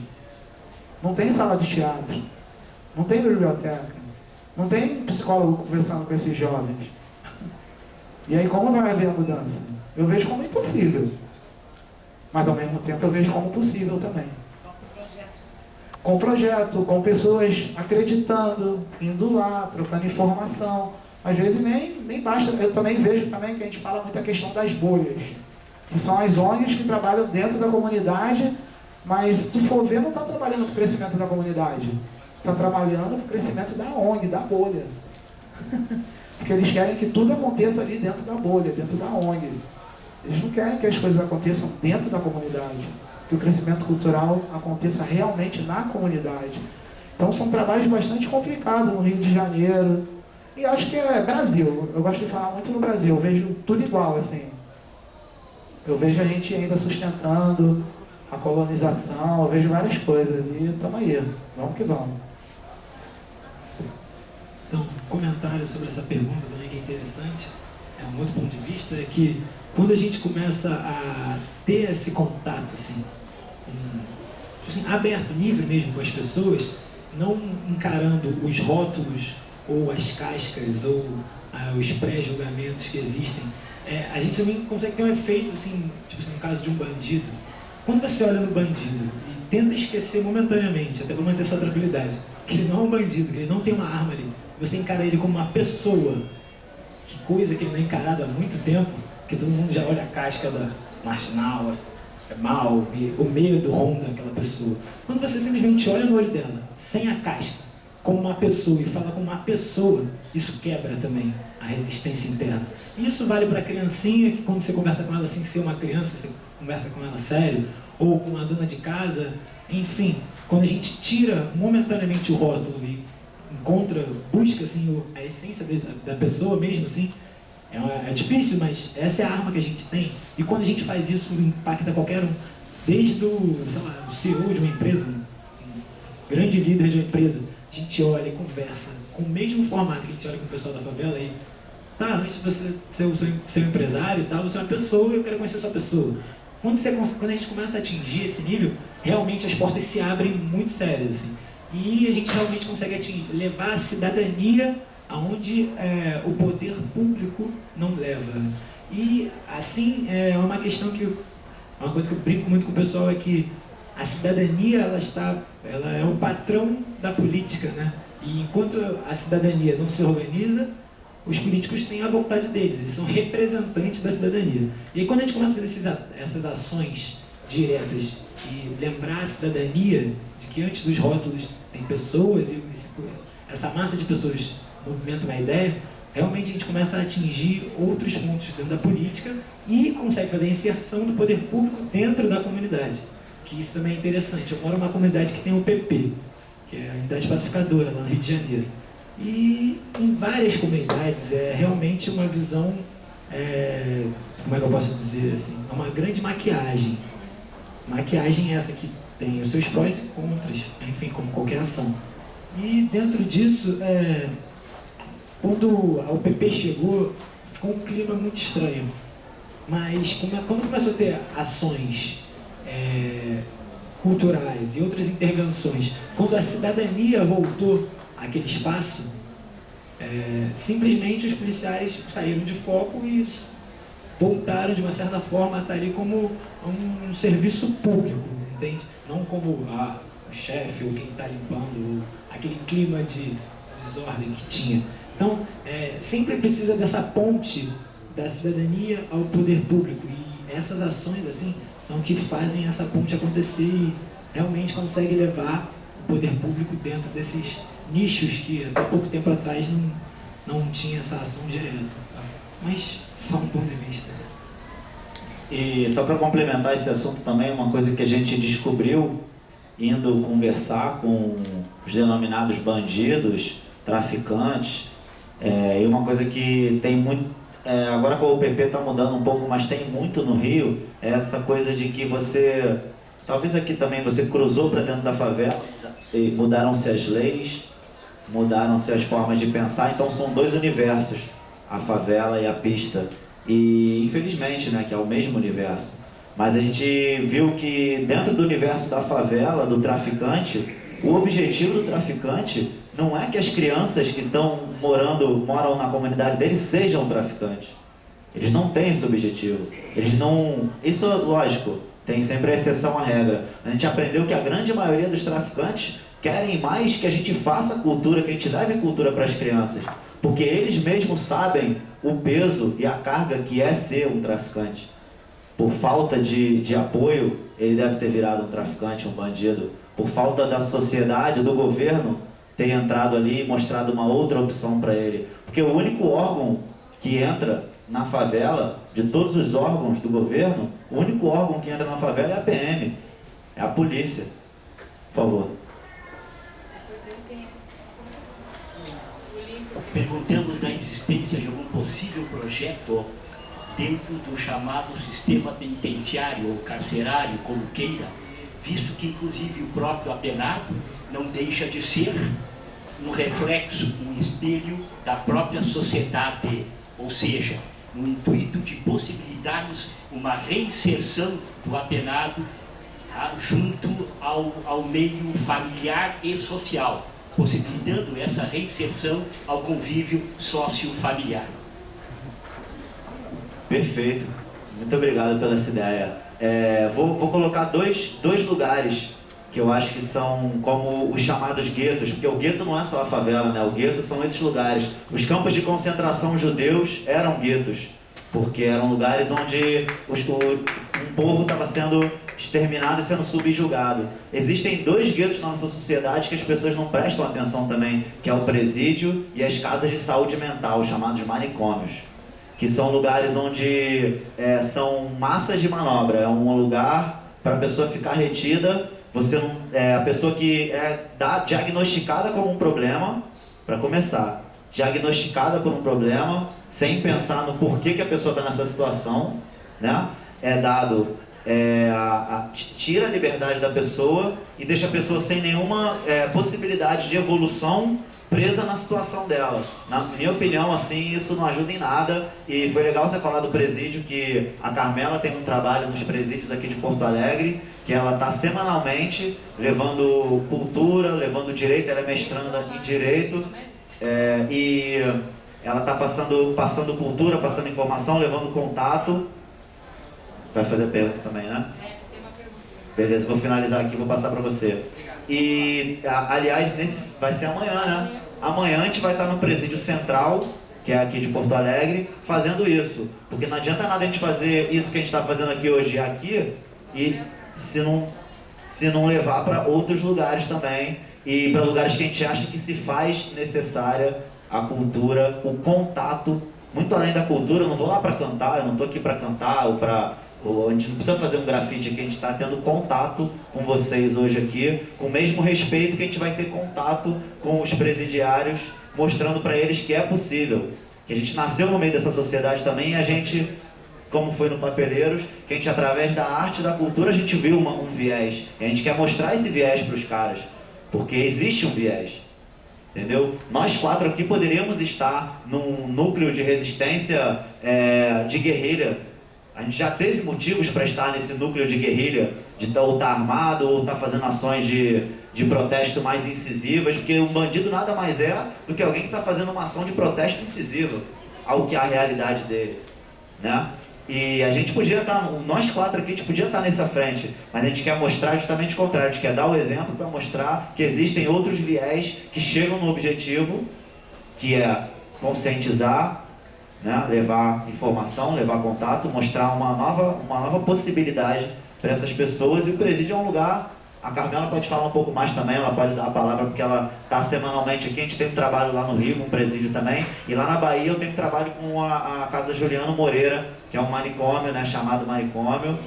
Não tem sala de teatro, não tem biblioteca, não tem psicólogo conversando com esses jovens. E aí como vai haver a mudança? Eu vejo como impossível. Mas ao mesmo tempo eu vejo como possível também. Com projeto, com pessoas acreditando, indo lá, trocando informação. Às vezes nem basta. Eu também vejo também que a gente fala muito a questão das bolhas, que são as ONGs que trabalham dentro da comunidade, mas se tu for ver, não está trabalhando para o crescimento da comunidade. Está trabalhando para o crescimento da ONG, da bolha. Porque eles querem que tudo aconteça ali dentro da bolha, dentro da ONG. Eles não querem que as coisas aconteçam dentro da comunidade. Que o crescimento cultural aconteça realmente na comunidade. Então são trabalhos bastante complicados no Rio de Janeiro. E acho que é Brasil. Eu gosto de falar muito no Brasil. Eu vejo tudo igual, assim. Eu vejo a gente ainda sustentando a colonização, eu vejo várias coisas. E estamos aí. Vamos que vamos. Então, um comentário sobre essa pergunta também que é interessante, é um outro ponto de vista, é que quando a gente começa a ter esse contato assim, aberto, livre mesmo com as pessoas, não encarando os rótulos ou as cascas ou os pré-julgamentos que existem, a gente também consegue ter um efeito, assim, tipo assim, no caso de um bandido. Quando você olha no bandido e tenta esquecer momentaneamente, até para manter sua tranquilidade, que ele não é um bandido, que ele não tem uma arma ali, você encara ele como uma pessoa, que coisa que ele não é encarado há muito tempo, que todo mundo já olha a casca da marginal, é mal, e o medo ronda aquela pessoa. Quando você simplesmente olha no olho dela, sem a casca, como uma pessoa, e fala como uma pessoa, isso quebra também a resistência interna. E isso vale para a criancinha, que quando você conversa com ela sem ser uma criança, você conversa com ela sério, ou com uma dona de casa, enfim, quando a gente tira momentaneamente o rótulo e busca assim, a essência da pessoa mesmo, assim, é difícil, mas essa é a arma que a gente tem. E quando a gente faz isso, impacta qualquer um. Desde o CEO de uma empresa, um grande líder de uma empresa, a gente olha e conversa com o mesmo formato que a gente olha com o pessoal da favela e tá, antes de você ser um empresário e tal, você é uma pessoa e eu quero conhecer a sua pessoa. Quando a gente começa a atingir esse nível, realmente as portas se abrem muito sérias, assim. E a gente realmente consegue levar a cidadania aonde o poder público não leva. E, assim, é uma questão que... Uma coisa que eu brinco muito com o pessoal é que a cidadania, ela é o patrão da política, né? E enquanto a cidadania não se organiza, os políticos têm a vontade deles, eles são representantes da cidadania. E aí, quando a gente começa a fazer essas ações diretas e lembrar a cidadania de que antes dos rótulos tem pessoas e essa massa de pessoas movimenta uma ideia, realmente a gente começa a atingir outros pontos dentro da política e consegue fazer a inserção do poder público dentro da comunidade. Que isso também é interessante. Eu moro numa comunidade que tem o PP, que é a Unidade Pacificadora, lá no Rio de Janeiro. E em várias comunidades é realmente uma visão, como é que eu posso dizer assim, é uma grande maquiagem. Maquiagem essa que tem os seus prós e contras, enfim, como qualquer ação. E dentro disso, quando a UPP chegou, ficou um clima muito estranho. Mas quando começou a ter ações culturais e outras intervenções, quando a cidadania voltou àquele espaço, simplesmente os policiais saíram de foco e voltaram, de uma certa forma, a estar ali como um serviço público, entende? Não como o chefe ou quem está limpando, ou aquele clima de desordem que tinha. Então, sempre precisa dessa ponte da cidadania ao poder público. E essas ações, assim, são que fazem essa ponte acontecer e realmente conseguem levar o poder público dentro desses nichos que até pouco tempo atrás não tinha essa ação direta. Mas só um ponto de vista. E só para complementar esse assunto também, uma coisa que a gente descobriu indo conversar com os denominados bandidos, traficantes, e uma coisa que tem muito, agora que o UPP está mudando um pouco, mas tem muito no Rio, é essa coisa de que você, talvez aqui também você cruzou para dentro da favela e mudaram-se as leis, mudaram-se as formas de pensar, então são dois universos, a favela e a pista. E infelizmente, né, que é o mesmo universo. Mas a gente viu que dentro do universo da favela, do traficante, o objetivo do traficante não é que as crianças que moram na comunidade dele sejam traficantes. Eles não têm esse objetivo. Eles não... Isso, lógico, tem sempre a exceção à regra. A gente aprendeu que a grande maioria dos traficantes querem mais que a gente faça cultura, que a gente leve cultura para as crianças. Porque eles mesmos sabem o peso e a carga que é ser um traficante. Por falta de apoio, ele deve ter virado um traficante, um bandido. Por falta da sociedade, do governo, ter entrado ali e mostrado uma outra opção para ele. Porque o único órgão que entra na favela, de todos os órgãos do governo, o único órgão que entra na favela é a PM, é a polícia. Por favor. Perguntamos da existência de algum possível projeto dentro do chamado sistema penitenciário ou carcerário, como queira, visto que inclusive o próprio apenado não deixa de ser um reflexo, um espelho da própria sociedade, ou seja, no intuito de possibilitarmos uma reinserção do apenado junto ao meio familiar e social, possibilitando essa reinserção ao convívio sociofamiliar. Perfeito. Muito obrigado pela essa ideia. Vou colocar dois lugares que eu acho que são como os chamados guetos, porque o gueto não é só a favela, né? O gueto são esses lugares. Os campos de concentração judeus eram guetos, porque eram lugares onde um povo estava sendo exterminado e sendo subjugado. Existem dois guetos na nossa sociedade que as pessoas não prestam atenção também, que é o presídio e as casas de saúde mental, chamados manicômios, que são lugares onde são massas de manobra. É um lugar para a pessoa ficar retida. A pessoa que é diagnosticada como um problema, para começar, diagnosticada por um problema, sem pensar no porquê que a pessoa está nessa situação, né? Tira a liberdade da pessoa e deixa a pessoa sem nenhuma possibilidade de evolução, presa na situação dela. Na minha opinião, assim, isso não ajuda em nada. E foi legal você falar do presídio, que a Carmela tem um trabalho nos presídios aqui de Porto Alegre, que ela está semanalmente levando cultura, levando direito. Ela é mestranda em direito, e ela está passando cultura, passando informação, levando contato. Vai fazer pergunta também, né? Beleza, vou finalizar aqui, vou passar para você. E, aliás, vai ser amanhã, né? Amanhã a gente vai estar no Presídio Central, que é aqui de Porto Alegre, fazendo isso. Porque não adianta nada a gente fazer isso que a gente está fazendo aqui hoje e se não levar para outros lugares também, e para lugares que a gente acha que se faz necessária a cultura, o contato, muito além da cultura. Eu não vou lá para cantar, eu não estou aqui para cantar a gente não precisa fazer um grafite aqui, a gente está tendo contato com vocês hoje aqui, com o mesmo respeito que a gente vai ter contato com os presidiários, mostrando para eles que é possível, que a gente nasceu no meio dessa sociedade também, e a gente, como foi no Papeleiros, que a gente, através da arte e da cultura, a gente viu um viés, e a gente quer mostrar esse viés para os caras, porque existe um viés, entendeu? Nós quatro aqui poderíamos estar num núcleo de resistência de guerrilha. A gente já teve motivos para estar nesse núcleo de guerrilha, de ou estar armado, ou estar fazendo ações de protesto mais incisivas, porque um bandido nada mais é do que alguém que está fazendo uma ação de protesto incisiva ao que é a realidade dele, né? E a gente podia estar, nós quatro aqui, a gente podia estar nessa frente, mas a gente quer mostrar justamente o contrário, a gente quer dar o exemplo para mostrar que existem outros viés que chegam no objetivo, que é conscientizar, né? Levar informação, levar contato, mostrar uma nova possibilidade para essas pessoas. E o presídio é um lugar, a Carmela pode falar um pouco mais também, ela pode dar a palavra, porque ela está semanalmente aqui. A gente tem um trabalho lá no Rio, com um presídio também, e lá na Bahia eu tenho trabalho com a Casa Juliano Moreira, que é um manicômio, né, chamado manicômio.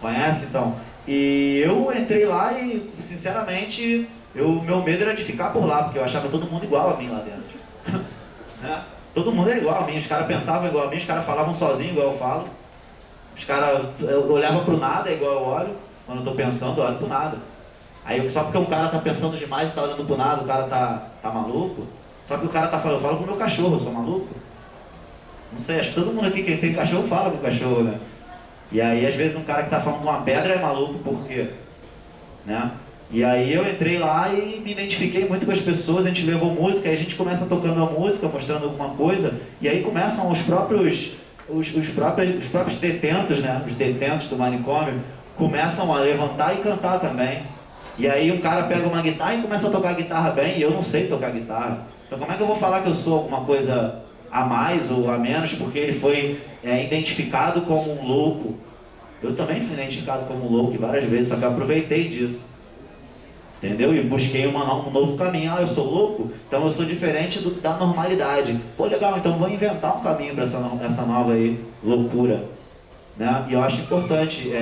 Conhece, então? E eu entrei lá e, sinceramente, meu medo era de ficar por lá, porque eu achava todo mundo igual a mim lá dentro. Né? Todo mundo era igual a mim, os caras pensavam igual a mim, os caras falavam sozinho igual eu falo. Os caras olhavam pro nada igual eu olho. Quando eu tô pensando, eu olho pro nada. Aí só porque um cara tá pensando demais e tá olhando pro nada, o cara tá maluco. Só porque o cara tá falando, eu falo com o meu cachorro, eu sou maluco. Não sei, acho que todo mundo aqui que tem cachorro fala com o cachorro, né? E aí às vezes um cara que tá falando com uma pedra é maluco, por quê? Né? E aí eu entrei lá e me identifiquei muito com as pessoas, a gente levou música, aí a gente começa tocando a música, mostrando alguma coisa, e aí começam os próprios detentos, né? Os detentos do manicômio, começam a levantar e cantar também. E aí um cara pega uma guitarra e começa a tocar guitarra bem, e eu não sei tocar guitarra. Então como é que eu vou falar que eu sou alguma coisa a mais ou a menos, porque ele foi identificado como um louco? Eu também fui identificado como um louco várias vezes, só que eu aproveitei disso. Entendeu? E busquei um novo caminho. Eu sou louco, então eu sou diferente da normalidade. Pô, legal, então vou inventar um caminho para essa nova aí, loucura. Né? E eu acho importante,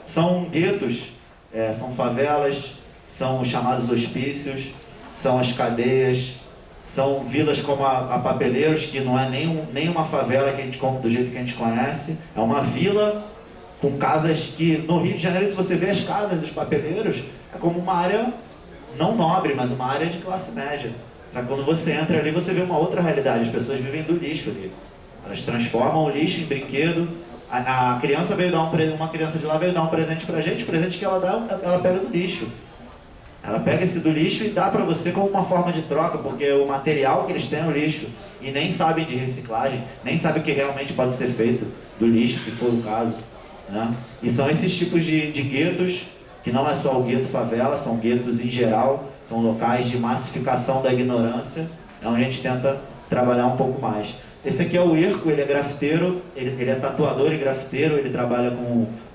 são guetos, são favelas, são os chamados hospícios, são as cadeias, são vilas como a Papeleiros, que não é nem uma favela que a gente do jeito que a gente conhece, é uma vila com casas que, no Rio de Janeiro, se você vê as casas dos papeleiros, é como uma área não nobre, mas uma área de classe média. Só que quando você entra ali, você vê uma outra realidade. As pessoas vivem do lixo ali. Elas transformam o lixo em brinquedo. A criança veio dar uma criança de lá veio dar um presente pra gente. O presente que ela dá, ela pega do lixo. Ela pega esse do lixo e dá pra você como uma forma de troca, porque o material que eles têm é o lixo. E nem sabem de reciclagem, nem sabem o que realmente pode ser feito do lixo, se for o caso, né? E são esses tipos de guetos, que não é só o gueto favela, são guetos em geral, são locais de massificação da ignorância, onde a gente tenta trabalhar um pouco mais. Esse aqui é o Irco, ele é grafiteiro, ele é tatuador e grafiteiro, ele trabalha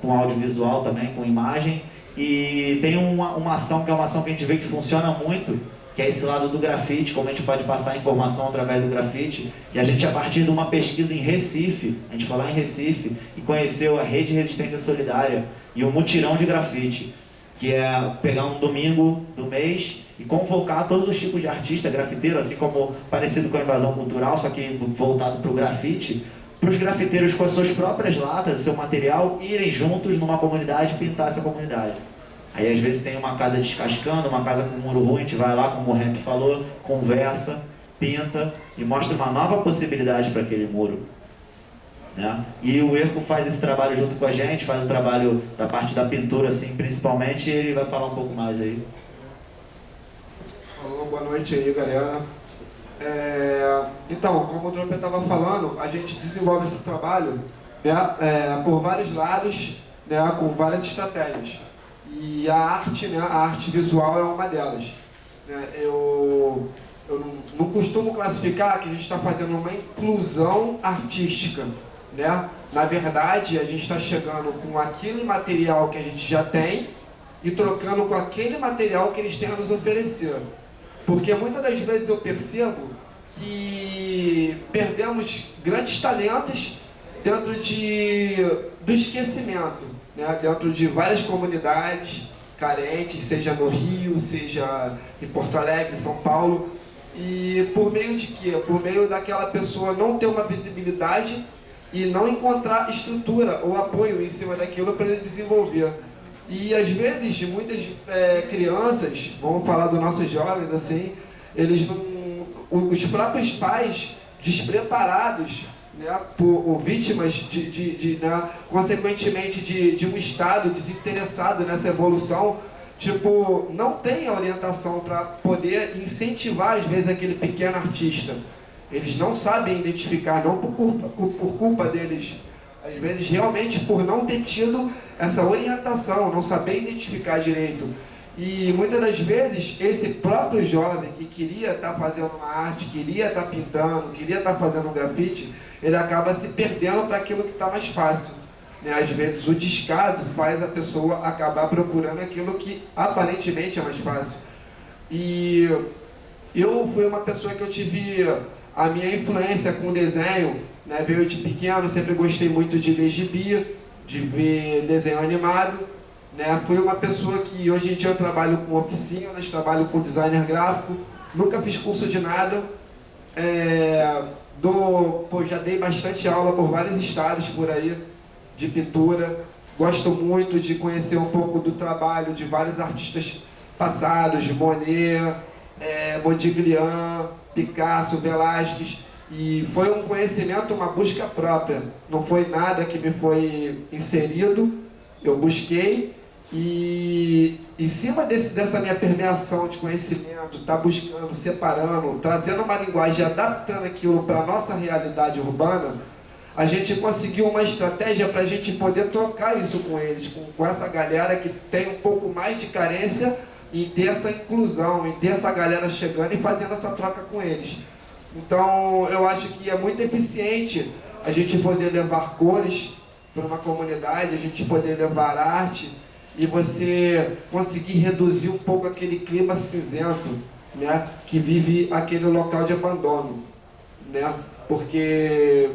com audiovisual também, com imagem, e tem uma ação que é uma ação que a gente vê que funciona muito, que é esse lado do grafite, como a gente pode passar informação através do grafite, e a gente, a partir de uma pesquisa em Recife, a gente foi lá em Recife e conheceu a Rede Resistência Solidária e o Mutirão de Grafite, que é pegar um domingo do mês e convocar todos os tipos de artista, grafiteiro, assim como parecido com a invasão cultural, só que voltado para o grafite, para os grafiteiros com as suas próprias latas, seu material, irem juntos numa comunidade e pintar essa comunidade. Aí às vezes tem uma casa descascando, uma casa com muro ruim, a gente vai lá, como o Ramp falou, conversa, pinta e mostra uma nova possibilidade para aquele muro, né? E o Erco faz esse trabalho junto com a gente, faz o trabalho da parte da pintura, assim, principalmente, e ele vai falar um pouco mais aí. Alô, boa noite aí, galera. Então, como o Drop estava falando, a gente desenvolve esse trabalho, né, por vários lados, né, com várias estratégias. E a arte, né, a arte visual é uma delas. Né? Eu não costumo classificar que a gente está fazendo uma inclusão artística. Né? Na verdade, a gente está chegando com aquele material que a gente já tem e trocando com aquele material que eles têm a nos oferecer. Porque muitas das vezes eu percebo que perdemos grandes talentos dentro do esquecimento. Né, dentro de várias comunidades carentes, seja no Rio, seja em Porto Alegre, São Paulo, e por meio de quê? Por meio daquela pessoa não ter uma visibilidade e não encontrar estrutura ou apoio em cima daquilo para ele desenvolver. E às vezes, muitas crianças, vamos falar dos nossos jovens assim, eles não, os próprios pais despreparados, né, por vítimas né, consequentemente de um Estado desinteressado nessa evolução, tipo, não tem a orientação para poder incentivar às vezes aquele pequeno artista. Eles não sabem identificar, não por culpa deles, às vezes realmente por não ter tido essa orientação, não saber identificar direito. E muitas das vezes esse próprio jovem que queria estar fazendo uma arte, queria estar pintando, queria estar fazendo um grafite, ele acaba se perdendo para aquilo que está mais fácil. Né? Às vezes o descaso faz a pessoa acabar procurando aquilo que aparentemente é mais fácil. E eu fui uma pessoa que eu tive a minha influência com o desenho, né? Veio de pequeno, sempre gostei muito de ler gibi, de ver desenho animado. Né? Fui uma pessoa que hoje em dia eu trabalho com oficinas, trabalho com designer gráfico, nunca fiz curso de nada. Já dei bastante aula por vários estados por aí, de pintura. Gosto muito de conhecer um pouco do trabalho de vários artistas passados, de Monet, Modiglian, Picasso, Velázquez. E foi um conhecimento, uma busca própria. Não foi nada que me foi inserido, eu busquei. E em cima dessa minha permeação de conhecimento, tá buscando, separando, trazendo uma linguagem, adaptando aquilo para a nossa realidade urbana, a gente conseguiu uma estratégia para a gente poder trocar isso com eles, com essa galera que tem um pouco mais de carência, em ter essa inclusão, em ter essa galera chegando e fazendo essa troca com eles. Então eu acho que é muito eficiente a gente poder levar cores para uma comunidade, a gente poder levar arte, e você conseguir reduzir um pouco aquele clima cinzento, né, que vive aquele local de abandono, né, porque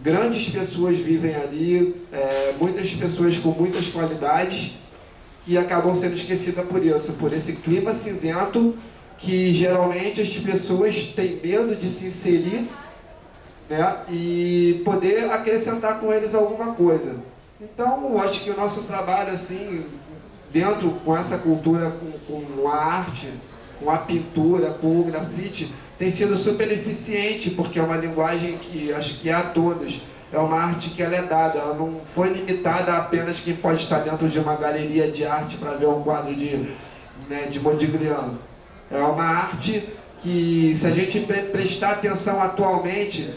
grandes pessoas vivem ali, muitas pessoas com muitas qualidades, e acabam sendo esquecidas por isso, por esse clima cinzento, que geralmente as pessoas têm medo de se inserir, né, e poder acrescentar com eles alguma coisa. Então, eu acho que o nosso trabalho, assim, dentro com essa cultura, com a arte, com a pintura, com o grafite, tem sido super eficiente, porque é uma linguagem que acho que é a todos. É uma arte que ela é dada, ela não foi limitada a apenas quem pode estar dentro de uma galeria de arte para ver um quadro de Modigliani. É uma arte que, se a gente prestar atenção atualmente,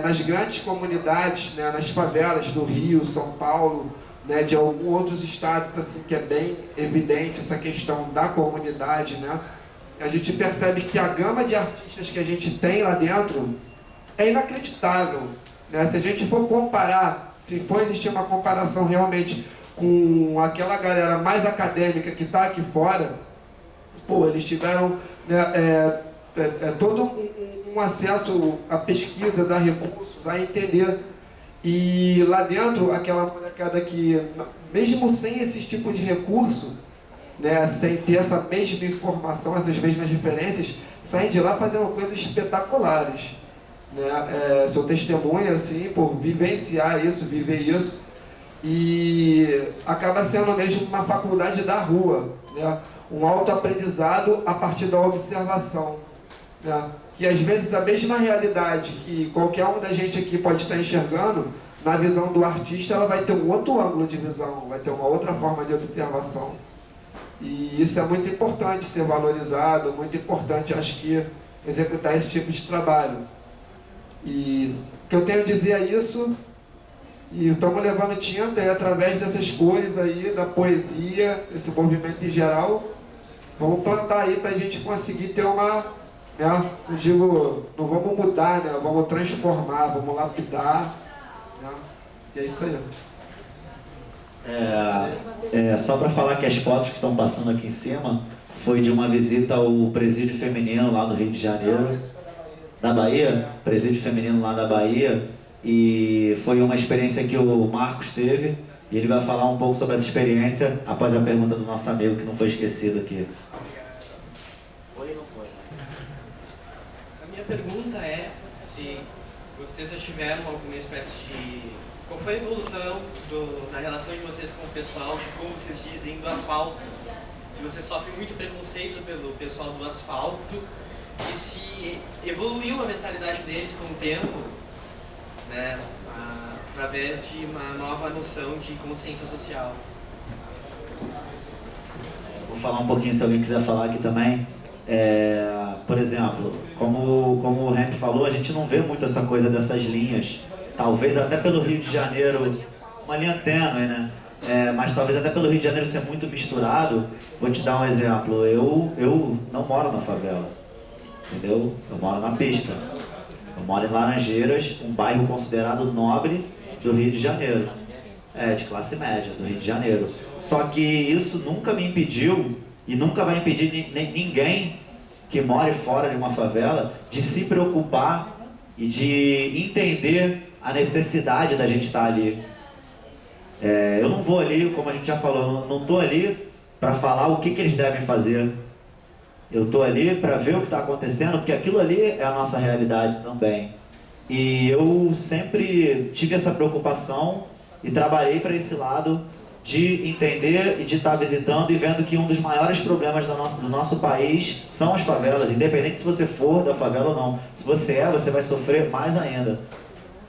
nas grandes comunidades, né, nas favelas do Rio, São Paulo, né, de alguns outros estados, assim, que é bem evidente essa questão da comunidade, né, a gente percebe que a gama de artistas que a gente tem lá dentro é inacreditável. Né? Se a gente for comparar, se for existir uma comparação realmente com aquela galera mais acadêmica que está aqui fora, pô, eles tiveram, né, todo um acesso a pesquisas, a recursos, a entender. E lá dentro, aquela molecada que, mesmo sem esse tipo de recurso, né, sem ter essa mesma informação, essas mesmas referências, saem de lá fazendo coisas espetaculares. Né? Sou testemunha, assim, por vivenciar isso, viver isso, e acaba sendo mesmo uma faculdade da rua, né? Um autoaprendizado a partir da observação, né? Que às vezes a mesma realidade que qualquer um da gente aqui pode estar enxergando, na visão do artista ela vai ter um outro ângulo de visão, vai ter uma outra forma de observação. E isso é muito importante ser valorizado, muito importante, acho que, executar esse tipo de trabalho. E o que eu tenho a dizer é isso, e estamos levando tinta, e através dessas cores aí, da poesia, desse movimento em geral, vamos plantar aí para a gente conseguir ter uma, né, não digo, não vamos mudar, né, vamos transformar, vamos lapidar, né, e é isso aí. Só para falar que as fotos que estão passando aqui em cima foi de uma visita ao presídio feminino lá do Rio de Janeiro, da Bahia, presídio feminino lá da Bahia, e foi uma experiência que o Marcos teve, e ele vai falar um pouco sobre essa experiência após a pergunta do nosso amigo que não foi esquecido aqui. Foi ou não foi? A minha pergunta é se vocês já tiveram alguma espécie de... Qual foi a evolução na relação de vocês com o pessoal, de como vocês dizem, do asfalto? Se vocês sofrem muito preconceito pelo pessoal do asfalto, e se evoluiu a mentalidade deles com o tempo, né, através de uma nova noção de consciência social. Vou falar um pouquinho se alguém quiser falar aqui também. Por exemplo, como o Hemp falou, a gente não vê muito essa coisa dessas linhas. Talvez até pelo Rio de Janeiro, uma linha tênue, né? Mas talvez até pelo Rio de Janeiro ser muito misturado. Vou te dar um exemplo. Eu não moro na favela, entendeu? Eu moro na pista. Eu moro em Laranjeiras, um bairro considerado nobre do Rio de Janeiro. De classe média, do Rio de Janeiro. Só que isso nunca me impediu, e nunca vai impedir ninguém que more fora de uma favela de se preocupar e de entender a necessidade da gente estar ali. Eu não vou ali, como a gente já falou, não estou ali para falar o que eles devem fazer. Eu estou ali para ver o que está acontecendo, porque aquilo ali é a nossa realidade também. E eu sempre tive essa preocupação e trabalhei para esse lado de entender e de estar visitando e vendo que um dos maiores problemas do nosso país são as favelas, independente se você for da favela ou não. Se você você vai sofrer mais ainda.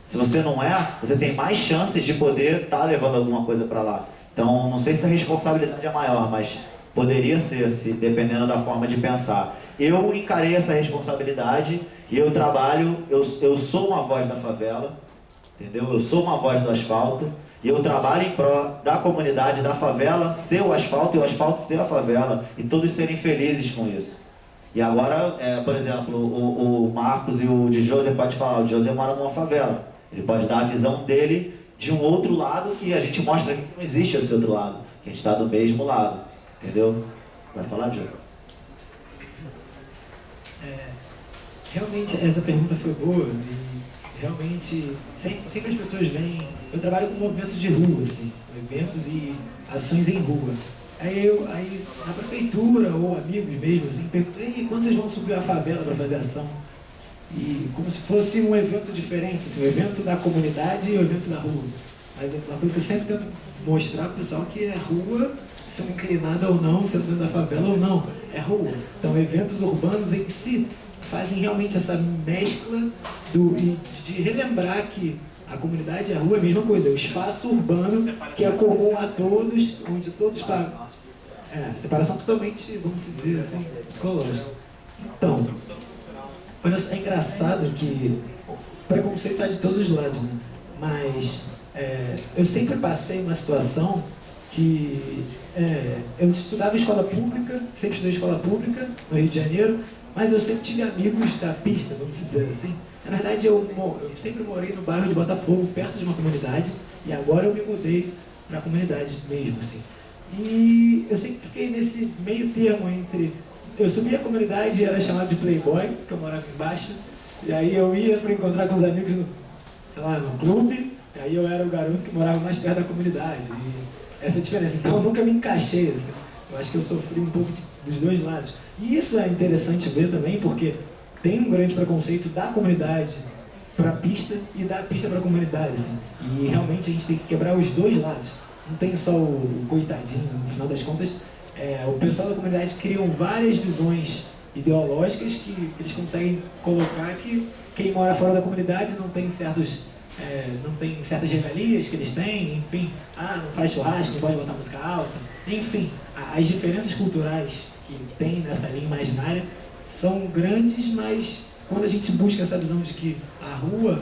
Se você não você tem mais chances de poder estar levando alguma coisa para lá. Então, não sei se a responsabilidade é maior, mas poderia ser, se dependendo da forma de pensar. Eu encarei essa responsabilidade e eu trabalho, eu sou uma voz da favela, entendeu? Eu sou uma voz do asfalto e eu trabalho em prol da comunidade, da favela ser o asfalto e o asfalto ser a favela e todos serem felizes com isso. E agora, por exemplo, o Marcos e o de José pode falar, o José mora numa favela. Ele pode dar a visão dele de um outro lado que a gente mostra que não existe esse outro lado, que a gente está do mesmo lado, entendeu? Vai falar, Diego? Realmente essa pergunta foi boa e realmente sempre as pessoas vêm. Eu trabalho com movimentos de rua, assim, eventos e ações em rua. Aí a prefeitura ou amigos mesmo assim perguntam: "E quando vocês vão subir a favela para fazer ação?" E como se fosse um evento diferente, assim, o evento da comunidade e o evento da rua. Mas uma coisa que eu sempre tento mostrar pro pessoal que é rua, sendo inclinada ou não, sendo dentro da favela ou não, é rua. Então eventos urbanos em si fazem realmente essa mescla de relembrar que a comunidade e a rua é a mesma coisa, é o espaço urbano que é comum a todos, onde todos passam. Separação totalmente, vamos dizer assim, psicológica. Então, olha só, é engraçado que preconceito é de todos os lados, né? Mas eu sempre passei uma situação que eu estudava em escola pública, sempre estudei em escola pública no Rio de Janeiro, mas eu sempre tive amigos da pista, vamos dizer assim. Na verdade, eu sempre morei no bairro de Botafogo, perto de uma comunidade, e agora eu me mudei para a comunidade mesmo, assim. E eu sempre fiquei nesse meio termo entre... Eu subia a comunidade e era chamado de playboy, porque eu morava embaixo, e aí eu ia para encontrar com os amigos no clube, e aí eu era o garoto que morava mais perto da comunidade. E essa é a diferença. Então eu nunca me encaixei, assim. Eu acho que eu sofri um pouco dos dois lados. E isso é interessante ver também, porque tem um grande preconceito da comunidade para a pista e da pista para a comunidade, assim. E realmente a gente tem que quebrar os dois lados. Não tem só o coitadinho, no final das contas. O pessoal da comunidade criam várias visões ideológicas que eles conseguem colocar que quem mora fora da comunidade não tem certas regalias que eles têm, enfim, não faz churrasco, não pode botar música alta, enfim, as diferenças culturais que tem nessa linha imaginária são grandes, mas quando a gente busca essa visão de que a rua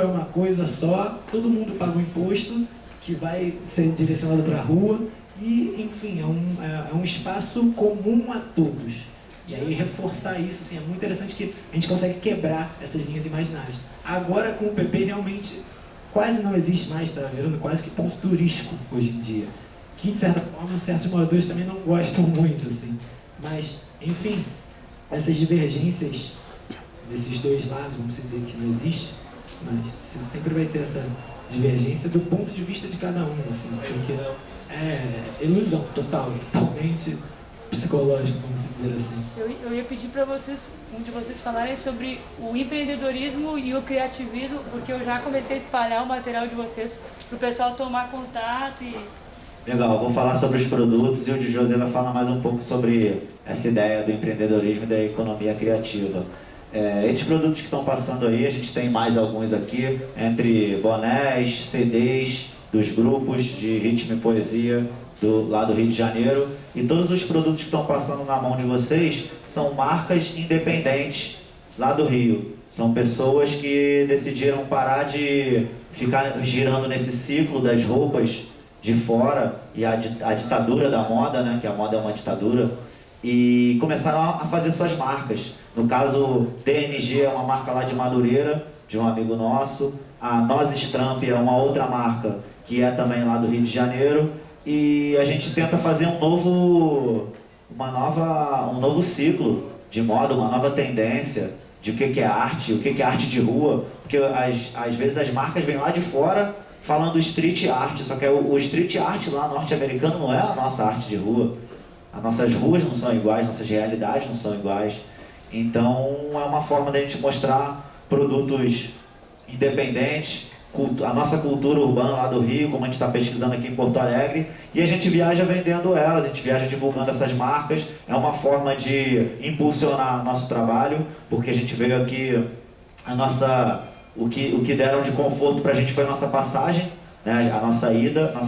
é uma coisa só, todo mundo paga um imposto que vai ser direcionado para a rua e, enfim, é um espaço comum a todos. E aí reforçar isso, assim, é muito interessante que a gente consegue quebrar essas linhas imaginárias. Agora com o PP realmente quase não existe mais, tá virando quase que ponto turístico hoje em dia. Que de certa forma certos moradores também não gostam muito, assim. Mas, enfim, essas divergências desses dois lados, vamos dizer que não existe, mas você sempre vai ter essa divergência do ponto de vista de cada um, assim, porque é ilusão totalmente psicológico, vamos dizer assim. Eu ia pedir para um de vocês falarem sobre o empreendedorismo e o criativismo, porque eu já comecei a espalhar o material de vocês para o pessoal tomar contato e... Legal, vou falar sobre os produtos e o de José vai falar mais um pouco sobre essa ideia do empreendedorismo e da economia criativa. Esses produtos que estão passando aí, a gente tem mais alguns aqui, entre bonés, CDs dos grupos de ritmo e poesia lá do Rio de Janeiro, e todos os produtos que estão passando na mão de vocês são marcas independentes lá do Rio. São pessoas que decidiram parar de ficar girando nesse ciclo das roupas de fora e a ditadura da moda, né, que a moda é uma ditadura, e começaram a fazer suas marcas. No caso, TNG é uma marca lá de Madureira, de um amigo nosso. A Nós Stramp é uma outra marca que é também lá do Rio de Janeiro. E a gente tenta fazer um novo ciclo de moda, uma nova tendência de o que é arte, o que é arte de rua. Porque às vezes as marcas vêm lá de fora falando street art, só que o street art lá norte-americano não é a nossa arte de rua. As nossas ruas não são iguais, nossas realidades não são iguais. Então é uma forma da gente mostrar produtos independentes, a nossa cultura urbana lá do Rio, como a gente está pesquisando aqui em Porto Alegre, e a gente viaja vendendo elas, a gente viaja divulgando essas marcas. É uma forma de impulsionar nosso trabalho, porque a gente veio aqui, o que deram de conforto para a gente foi a nossa passagem, né, a nossa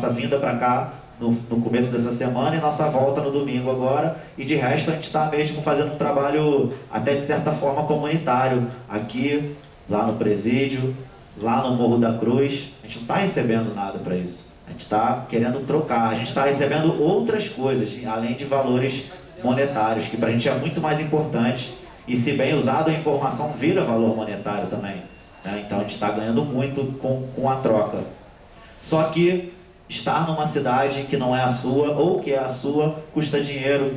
vinda para cá no começo dessa semana e nossa volta no domingo agora, e de resto a gente está mesmo fazendo um trabalho até de certa forma comunitário, aqui, lá no presídio, lá no Morro da Cruz. A gente não está recebendo nada para isso, a gente está querendo trocar, a gente está recebendo outras coisas, além de valores monetários, que para a gente é muito mais importante, e se bem usado a informação vira valor monetário também, né? Então a gente está ganhando muito com a troca. Só que estar numa cidade que não é a sua, ou que é a sua, custa dinheiro,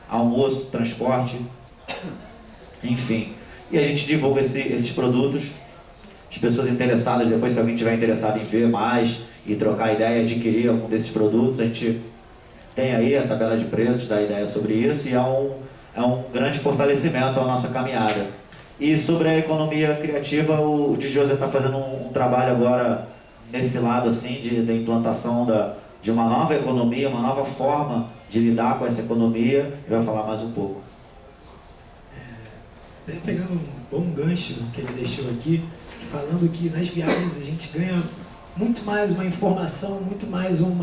almoço, transporte, enfim. E a gente divulga esses produtos. As pessoas interessadas, depois se alguém estiver interessado em ver mais e trocar ideia, adquirir algum desses produtos, a gente tem aí a tabela de preços, dá ideia sobre isso, e é um grande fortalecimento à nossa caminhada. E sobre a economia criativa, o Di José está fazendo um trabalho agora nesse lado assim da implantação de uma nova economia, uma nova forma de lidar com essa economia, e vai falar mais um pouco. Até pegando um bom gancho que ele deixou aqui, falando que nas viagens a gente ganha muito mais uma informação, muito mais um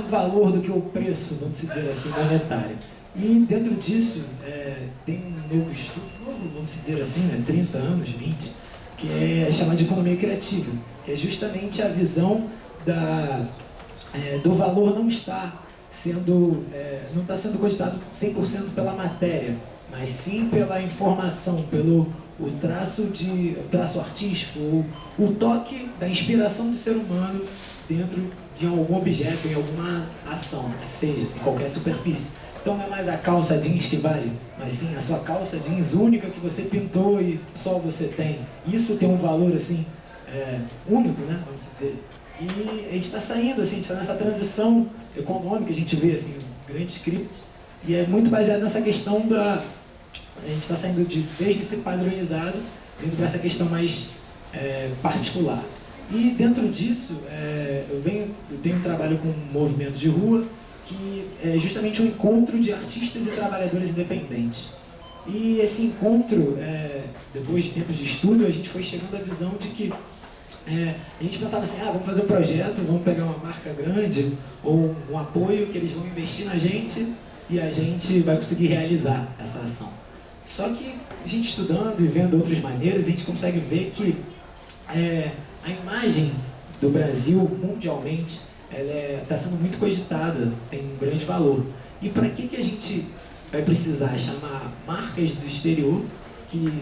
valor do que o preço, vamos dizer assim, monetário. E dentro disso tem um novo estudo, vamos dizer assim, né, 30 anos, 20, que é chamado de economia criativa, que é justamente a visão do valor não está sendo cogitado 100% pela matéria, mas sim pela informação, pelo o traço artístico, o toque da inspiração do ser humano dentro de algum objeto, em alguma ação, que seja, assim, qualquer superfície. Então não é mais a calça jeans que vale, mas sim a sua calça jeans única que você pintou e só você tem. Isso tem um valor assim, único, né? Vamos dizer. E a gente está saindo, assim, a gente está nessa transição econômica, a gente vê assim, grandes criptos, e é muito baseado nessa questão a gente está saindo desde ser padronizado, indo para essa questão mais particular. E dentro disso, eu tenho um trabalho com movimentos de rua, que é justamente um encontro de artistas e trabalhadores independentes. E esse encontro, depois de tempos de estudo, a gente foi chegando à visão de que a gente pensava assim, vamos fazer um projeto, vamos pegar uma marca grande ou um apoio que eles vão investir na gente e a gente vai conseguir realizar essa ação. Só que a gente estudando e vendo outras maneiras, a gente consegue ver que a imagem do Brasil mundialmente está sendo muito cogitada, tem um grande valor. E para que a gente vai precisar chamar marcas do exterior que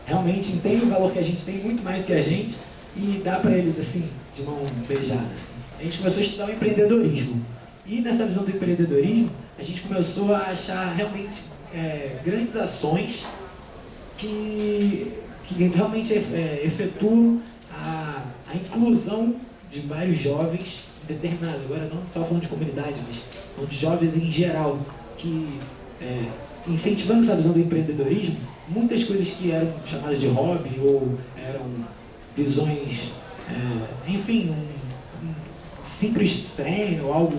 realmente entendem o valor que a gente tem, muito mais que a gente, e dar para eles assim, de mão beijada? Assim. A gente começou a estudar o empreendedorismo. E nessa visão do empreendedorismo, a gente começou a achar realmente grandes ações que realmente efetuam a inclusão de vários jovens determinados, agora não só falando de comunidade, mas de jovens em geral, que incentivando essa visão do empreendedorismo, muitas coisas que eram chamadas de hobby ou eram visões, enfim, um simples treino ou algo